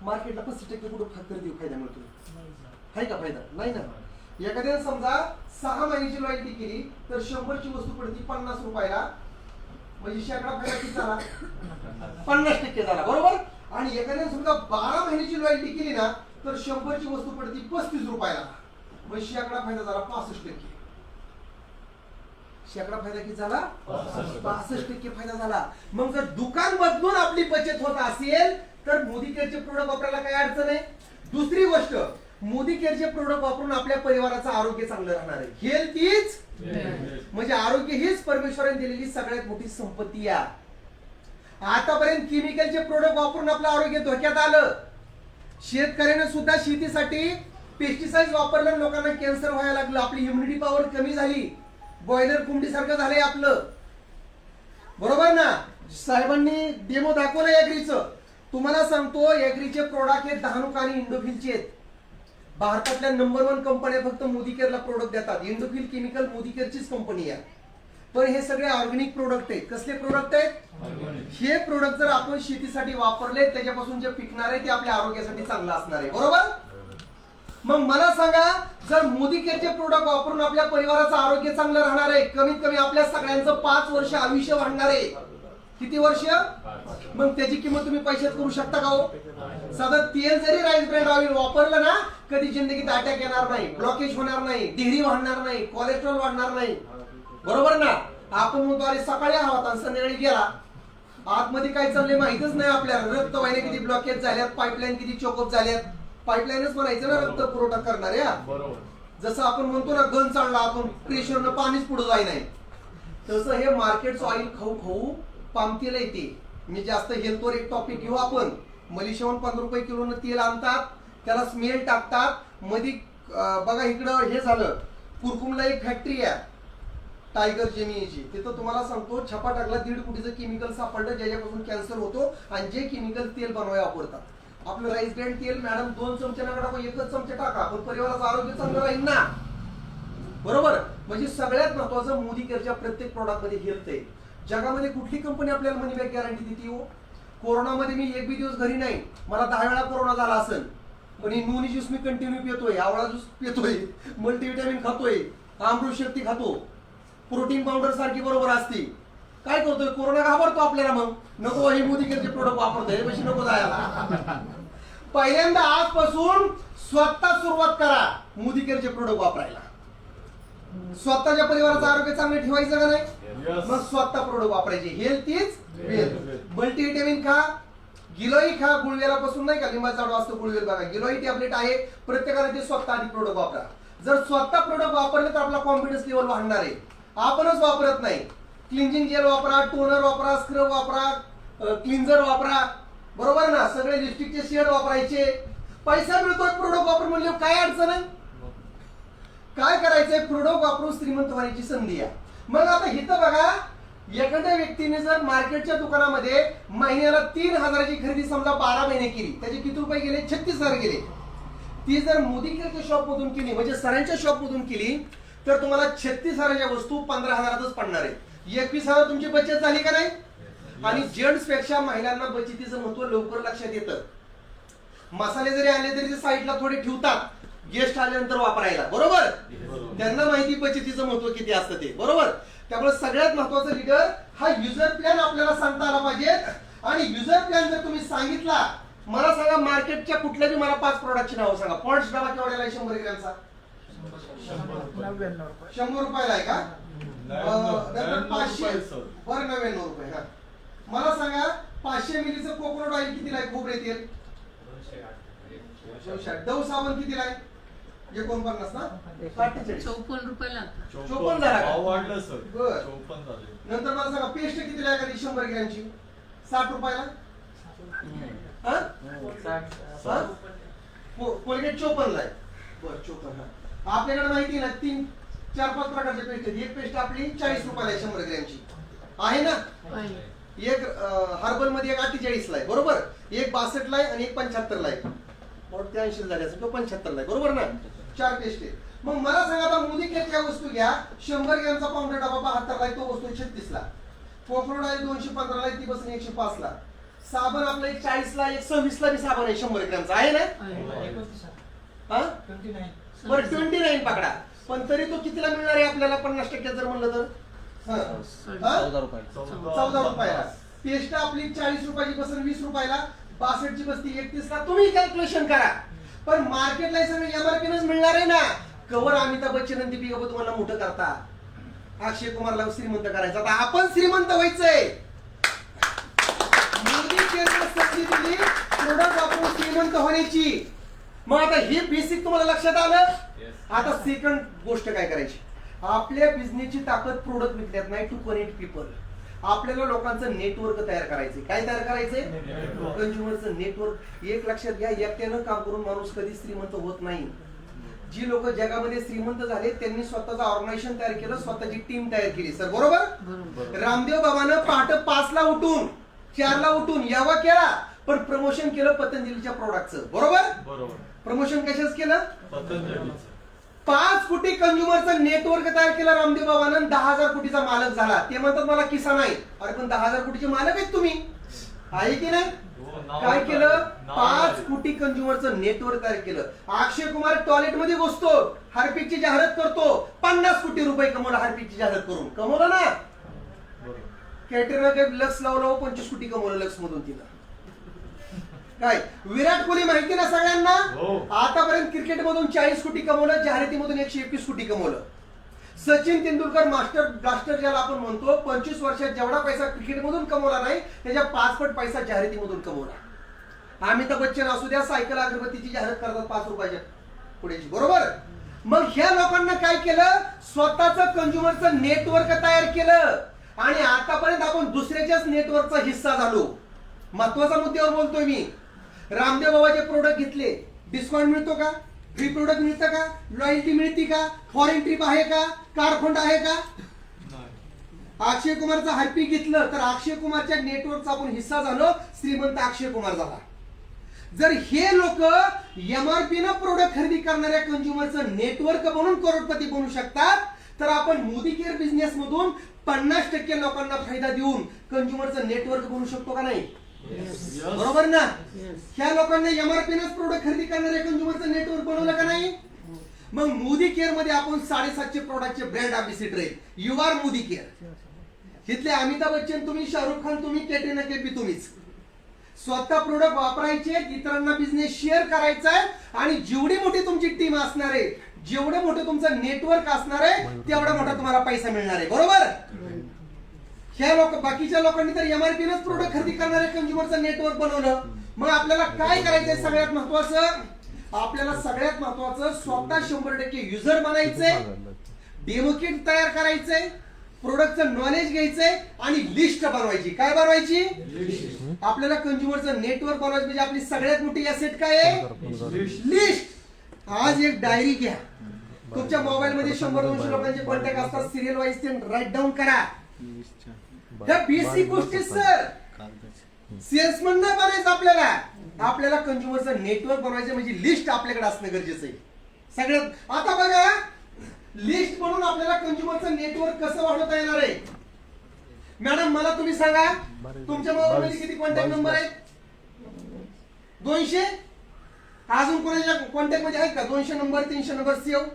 मार्केटला 35% कुठं खरेदी फायदा मिळतो? आहे का फायदा? नाही ना. एखाद्याने समजा 6 महिन्याची लॉयल्टी केली तर 100 ची वस्तू पडते 50 रुपयाला, म्हणजे शेकडा फायदा किती झाला? 50% झाला, बरोबर. आणि एखाद्याने समजा 12 महिन्याची लॉयल्टी केली ना तर 100 ची वस्तू पडते 35 रुपयाला, म्हणजे शेकडा फायदा झाला 65%. शेकडा फायदा किती झाला? 65% फायदा झाला. मग जर दुकान बदलून आपली बचत होत असेल तर मोदी केअरचे प्रोडक्ट वापरायला काही अडचण आहे? दुसरी गोष्ट, मोदी केअरचे प्रोडक्ट वापरून आपल्या परिवाराचं आरोग्य चांगलं राहणार आहे. हेल्थ इज, म्हणजे आरोग्य हीच परमेश्वराने दिलेली सगळ्यात मोठी संपत्ती आहे. आतापर्यंत केमिकलचे प्रोडक्ट वापरून आपलं आरोग्य धोक्यात आलं. शेतकऱ्याने सुद्धा शेतीसाठी पेस्टिसाइड वापरल्याने लोकांना कॅन्सर व्हायला लागलं, आपली इम्युनिटी पॉवर कमी झाली, बॉयलर कुंडी सारखं झालंय आपलं, बरोबर ना. साहेबांनी डेमो दाखवलं एग्रीचं. तुम्हाला सांगतो एग्रीचे प्रोडक्ट हे धानुक आणि इंडोफिलचे आहेत. भारतातल्या नंबर 1 कंपन्या फक्त मोदी केअरला प्रोडक्ट देतात. इंडोफिल केमिकल मोदी केअरचीच कंपनी आहे. पण हे सगळे ऑर्गॅनिक प्रोडक्ट आहेत. कसले प्रोडक्ट आहेत? हे प्रोडक्ट जर आपण शेतीसाठी वापरले त्याच्यापासून जे पिकणार आहे ते आपल्या आरोग्यासाठी चांगलं असणार आहे, बरोबर. मग मला सांगा, जर मोदी केअरचे प्रोडक्ट वापरून आपल्या परिवाराचं आरोग्य चांगलं राहणार आहे, कमीत कमी आपल्या सगळ्यांचं 5 वर्ष आयुष्य वाढणार आहे. किती वर्ष? मग त्याची किंमत तुम्ही पैशात करू शकता का हो? साधं तेल जरी राईस ब्रँड ऑइल वापरलं ना, कधी जिंदगीत अटॅक येणार नाही, ब्लॉकेज होणार नाही, देहरी वाढणार नाही, कोलेस्ट्रॉल वाढणार नाही, बरोबर ना. आपण म्हणतो अरे सकाळी हवा आणि संध्याकाळी गेला, आतमध्ये काय चाललंय माहितच नाही आपल्याला. रक्तवाहिन्या किती ब्लॉकेज झाल्यात, पाईपलाईन किती चोकअप झाल्यात. पाईपलाईनच म्हणायचं ना रक्त पुरवठा करणार या. जसं आपण म्हणतो ना गन चालला, आपण प्रेशरनं पाणीच पुढे जाई नाही, तसं हे मार्केटचं ऑइल खाऊ खाऊ पामतेल येते. मी जास्त हेल्थवर एक टॉपिक घेऊ आपण. मलेशियाहून 15 रुपये किलोनं तेल आणतात, त्याला स्मेल टाकतात. मध्ये बघा इकडं हे झालं, कुरकुमला एक फॅक्टरी आहे टायगर जेमिनीची, तिथं तुम्हाला सांगतो छापा टाकला, 1.5 कोटीचं केमिकल सापडलं ज्याच्यापासून कॅन्सर होतो. आणि जे केमिकल तेल बनवायला वापरतात. आपलं राईस ब्रँड तेल मॅडम 2 चमचे नका टाकू, 1च चमचे टाका, पण परिवाराचं आरोग्य चांगलं राहील ना, बरोबर. म्हणजे सगळ्यात महत्वाचं मोदी केअरच्या प्रत्येक प्रोडक्ट मध्ये हेल्थ आहे. जगामध्ये कुठली कंपनी आपल्याला मनी बॅक गॅरंटी देते हो? कोरोनामध्ये मी 1 बी दिवस घरी नाही, मला 10 वेळा कोरोना झाला असेल, पण ही नोनी ज्यूस मी कंटिन्यू पितोय, आवळा ज्यूस पितोय, मल्टीव्हिटॅमिन खातोय, अमृत शक्ती खातो, प्रोटीन पावडर सारखी बरोबर असते. काय करतोय? कोरोना घाबरतो आपल्याला. मग नको हे मोदी केअरचे प्रोडक्ट वापरतोय, पैसे नको जायला. पहिल्यांदा आजपासून स्वतः सुरुवात करा मोदी केअरचे प्रोडक्ट वापरायला. स्वतःच्या परिवाराचं आरोग्य चांगलं ठेवायचं का नाही? मग स्वतः प्रोडक्ट वापरायचे. Health is wealth. मल्टीव्हिटॅमिन खा, गिलोई खा, गुळवेलापासून नाही का, लिंबाचा झाड असतो गुळवेल बघा, गिलोई टॅबलेट आहे. प्रत्येकाने ते स्वतः आधी प्रोडक्ट वापरा. जर स्वतः प्रोडक्ट वापरले तर आपला कॉन्फिडन्स लेवल वाढणार आहे. आपणच वापरत नाही. क्लिन्झिंग जेल वापरा, टोनर वापरा, स्क्रब वापरा, क्लिन्झर वापरा, बरोबर ना. सगळे लिपस्टिकचे शेड वापरायचे. पैसा मिळतोय प्रोडक्ट वापरून, म्हणजे काय अडचण आहे? काय करायचंय? प्रोडक्ट वापरून श्रीमंत होण्याची संधी आहे. मग आता इथं बघा, एखाद्या व्यक्तीने जर मार्केटच्या दुकानामध्ये महिन्याला 3,000ची खरेदी समजा 12 महिने केली, त्याचे किती रुपये गेले? 36,000 गेले. ती जर मोदी केअरच्या शॉप मधून केली, म्हणजे सरांच्या शॉप मधून केली, तर तुम्हाला 36,000च्या वस्तू 15,000च पडणार आहे. 21,000 तुमची बचत झाली का नाही? आणि जेंट्स पेक्षा महिलांना बचतीचं महत्व लवकर लक्षात येतं. मसाले जरी आले तरी ते साईडला थोडे ठेवतात गेस्ट आल्यानंतर वापरायला, बरोबर. त्यांना माहिती बचतीचं महत्व किती असतं ते, बरोबर. त्यामुळे सगळ्यात महत्वाचं लीडर हा युजर प्लॅन आपल्याला सांगता आला पाहिजे. आणि युजर प्लॅन जर तुम्ही सांगितला, मला सांगा मार्केटच्या कुठल्याही मला 5 प्रोडक्टची नाव सांगा. पॉन्ड्स डबा केवढ्याला आहे? 100 ग्रॅमचा 100 रुपयाला आहे का? 500 बरं, 99 रुपये. हा, मला सांगा 500 मिलीचं कोकोनट ऑइल कितीला आहे? खोबरे तेल 260. डव साबण कितीला आहे? 49 ना? 54 रुपयाला. 54 झाला का? वाढलं सर. बरं. 54 झाले. नंतर मला सांगा पेस्ट कितीला आहे? का 100 ग्रॅमची 60 रुपयाला? हा? कोलगेट 54 ला आहे. बरं 54 हा. आपल्याकडे माहिती आहे ना 3-4-5 प्रकारचे पेस्ट आहेत. एक पेस्ट आपली 40 रुपयाला आहे 100 ग्रॅमची आहे ना. एक हर्बल मध्ये एक 48 ला आहे बरोबर, एक 62 ला आहे आणि एक 75 ला आहे. 83 झाले असेल तो 75 ला आहे बरोबर ना. 4 पेस्ट आहे. मग मला सांगा आता मोदी केअरच्या वस्तू घ्या 100 ग्रॅमचा पावडर डबा 72 ला आहे, तो वस्तू 36 ला. कोकोनट आहे 215 ला आहे, ती बसून 105 ला. साबण आपला एक 40 ला, एक 26 ला बी साबण आहे 100 ग्रॅमचा आहे ना. हा बरं 29 पकडा, पण तरी तो कितीला मिळणार आहे आपल्याला 50% जर म्हणलं तर 14 रुपये. 14 रुपयाला. पेस्ट आपली 40 रुपयाची बसून 20 रुपयाला, 62 ची बसती 31 ला. तुम्ही कॅल्क्युलेशन करा. पण मार्केटला सगळं एमआरपीनच मिळणार आहे ना. कवर अमिताभ बच्चन आणि दीपिका पदुकोण तुम्हाला मोठं करता, अक्षय कुमारला श्रीमंत करायचं. आता आपण श्रीमंत व्हायचंय. मोदी केअरने संधी दिली प्रोडक्ट वापरून श्रीमंत होण्याची. मग आता हे बेसिक तुम्हाला लक्षात आलं. आता सेकंड गोष्ट काय करायची, आपल्या बिझनेसची ताकद प्रोडक्ट विकण्यात नाही, टू कनेक्ट पीपल. आपल्याला लोकांचं नेटवर्क तयार करायचंय. काय तयार करायचंय? कंझ्युमरचं नेटवर्क. एक लक्षात घ्या, एकट्यानं काम करून माणूस कधी श्रीमंत होत नाही. जी लोक जगामध्ये श्रीमंत झाले त्यांनी स्वतःचं ऑर्गनायझेशन तयार केलं, स्वतःची टीम तयार केली. सर बरोबर. रामदेव बाबानं पहाटे 5 ला उठून 4 ला उठून यावा केला, पण प्रमोशन केलं पतंजलीच्या प्रोडक्टचं. बरोबर. प्रमोशन कशाच केलं? पतंजलीचं. 5 कोटी कंझ्युमरचं नेटवर्क तयार केलं रामदेव बाबानं. 10,000 कोटीचा मालक झाला. ते म्हणतात मला किस्सा नाही. अरे पण 10,000 कोटीचे मालक आहेत तुम्ही, आहे की नाही. काय केलं? 5 कोटी कंझ्युमरचं नेटवर्क तयार केलं. अक्षय कुमार टॉयलेट मध्ये बसतो, हार्पिकची जाहिरात करतो, 50 कोटी रुपये कमवला हार्पिकची जाहिरात करून. कमवलं ना. कॅटरीना कैफ लक्स लावलं 25 कोटी कमवलं लक्स मधून तिला. काय विराट कोहली माहिती ना सगळ्यांना. आतापर्यंत क्रिकेट मधून 40 कोटी कमवलं, जाहिरातीमधून 121 कोटी कमवलं. सचिन तेंडुलकर मास्टर ब्लास्टर ज्याला आपण म्हणतो, 25 वर्षात जेवढा पैसा क्रिकेट मधून कमवला नाही त्याच्या 5 पट पैसा जाहिरातीमधून कमवला. अमिताभ बच्चन असू द्या, सायकल अगरबत्तीची जाहिरात करतात 5 रुपयाच्या पुढेची. बरोबर. मग ह्या लोकांना काय केलं? स्वतःचं कंझ्युमरचं नेटवर्क तयार केलं आणि आतापर्यंत आपण दुसऱ्याच्याच नेटवर्कचा हिस्सा झालो. महत्वाच्या मुद्द्यावर बोलतोय मी. रामदेव बाबाचे प्रोडक्ट घेतले, डिस्काउंट मिळतो का? फ्री प्रोडक्ट मिळतं का? लॉयल्टी मिळते का? फॉरेन ट्रिप आहे का? कार फंड आहे का? अक्षय कुमारचं हार्पिक घेतलं तर अक्षय कुमारच्या नेटवर्कचा आपण हिस्सा झालो, श्रीमंत अक्षय कुमार झाला. जर हे लोक एमआरपी न प्रोडक्ट खरेदी करणाऱ्या कंझ्युमरचं नेटवर्क बनून करोडपती बनू शकतात, तर आपण मोदी केअर बिझनेस मधून 50% लोकांना फायदा देऊन कंझ्युमरचं नेटवर्क बनू शकतो का नाही? बरोबर ना. ह्या लोकांना एमआरपी नच प्रोडक्ट खरेदी करणाऱ्या कंझ्युमरचं नेटवर्क बनवलं का नाही? मग मोदी केअर मध्ये आपण 750 प्रोडक्टचे ब्रँड अँबॅसेडर आहे. You are Modi care. इथले अमिताभ बच्चन तुम्ही, शाहरुख खान तुम्ही, कॅटरीना कैफ तुम्हीच. स्वतः प्रोडक्ट वापरायचे, इतरांना बिझनेस शेअर करायचा आहे आणि जेवढी मोठी तुमची टीम असणार आहे, जेवढे मोठं तुमचं नेटवर्क असणार आहे, तेवढा मोठा तुम्हाला पैसा मिळणार आहे. बरोबर. ह्या लोक बाकीच्या लोकांनी तर एमआरपी नच प्रोडक्ट खरेदी करणाऱ्या कंझ्युमरचं नेटवर्क बनवलं. मग आपल्याला काय करायचंय? सगळ्यात महत्वाचं, आपल्याला सगळ्यात महत्वाचं स्वतः 100% युजर बनायचंय, डेमो किट तयार करायचंय, प्रोडक्टचं नॉलेज घ्यायचंय आणि लिस्ट बनवायची. काय बनवायची? आपल्याला कंझ्युमरचं नेटवर्क बनवायचं. म्हणजे आपली सगळ्यात मोठी असेट काय आहे? लिस्ट. आज एक डायरी घ्या, तुमच्या मोबाईल मध्ये 100-200 लोकांचे कॉन्टॅक्ट असतात, सिरियल वाईज ते राईट डाऊन करा. ह्या बेसिक गोष्टी सर. सेल्समन नाही बनायचं आपल्याला, आपल्याला कंझ्युमरचं नेटवर्क बनवायचं. म्हणजे लिस्ट आपल्याकडे असणं गरजेचं आहे सगळ्यात. आता बघा, लिस्ट म्हणून आपल्याला कंझ्युमरचं नेटवर्क कसं वाढवता येणार आहे? मॅडम मला तुम्ही सांगा, तुमच्या मोबाईल मध्ये किती कॉन्टॅक्ट नंबर आहेत? 200. अजून कोणाच्या कॉन्टॅक्ट मध्ये आहेत का 200 नंबर, 300 नंबर सेव्ह?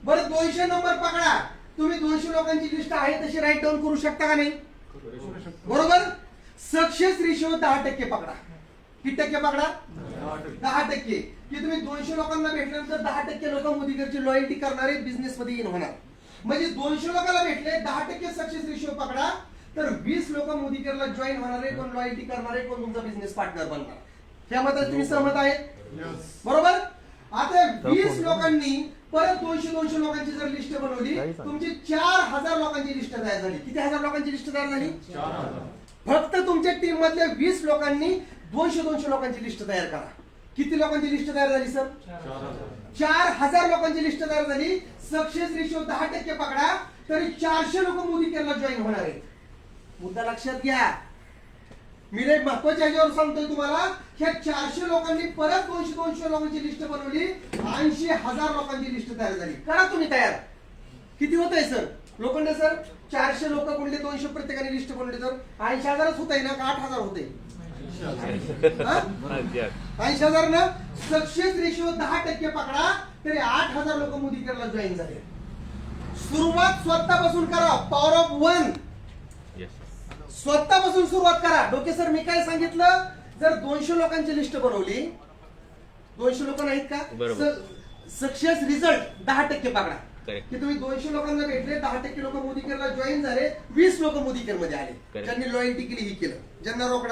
बरं 200 नंबर पकडा. तुम्ही 200 लोकांची लिस्ट आहे तशी राईट डाऊन करू शकता का नाही? बरोबर. सक्सेस रेशिओ 10% पकडा. किती टक्के पकडा? 10%. की तुम्ही 200 लोकांना भेटल्यानंतर 10% लोक मोदी केअरची लॉयल्टी करणारे बिझनेस मध्ये इन होणार. म्हणजे 200 लोकांना भेटले, 10% सक्सेस रेशिओ पकडा, तर 20 लोक मोदी केअरला जॉईन होणारे, कोण लॉयल्टी करणारे, कोण तुमचा बिझनेस पार्टनर बनणार. त्यामध्ये तुम्ही सहमत आहे? बरोबर. आता 20 लोकांनी परत 200 लोकांची जर लिस्ट बनवली, तुमची 4000 लोकांची लिस्ट तयार झाली. किती हजार लोकांची लिस्ट तयार झाली? 4000. फक्त तुमच्या टीम मधल्या 20 लोकांनी 200 लोकांची लिस्ट तयार करा. किती लोकांची लिस्ट तयार झाली सर? 4,000. 4000 लोकांची लिस्ट तयार झाली. सक्सेस रेशो 10% पकडा तरी 400 लोक मोदी केअरला जॉईन होणार आहेत. मुद्दा लक्षात घ्या. मी लय महत्वाच्या ह्याच्यावर सांगतोय तुम्हाला. ह्या 400 लोकांनी परत 200 लोकांची लिस्ट बनवली. 80,000 लोकांची लिस्ट तयार झाली. करा तुम्ही तयार. किती होत आहे सर? लोखंडे सर 400 लोक गुणले 200 प्रत्येकाने लिस्ट बनवली तर 80,000च होत आहे ना का 8,000 होते? 80,000 ना. सक्सेस रेशो 10% पकडा तरी 8,000 लोक मोदी केअरला जॉईन झाले. सुरुवात स्वतःपासून करा. Power of 1. स्वतःपासून सुरुवात करा. डोके सर मी काय सांगितलं? जर 200 लोकांची लिस्ट बनवली, 200 लोक नाहीत का? सक्सेस रिझल्ट 10% पकडा की तुम्ही 200 लोकांना भेटले, 10% लोक मोदी केअरला जॉईन झाले, 20 लोक मोदी केअर मध्ये आले, ज्यांनी लॉयल्टी केली ही केलं, ज्यांना रोकडा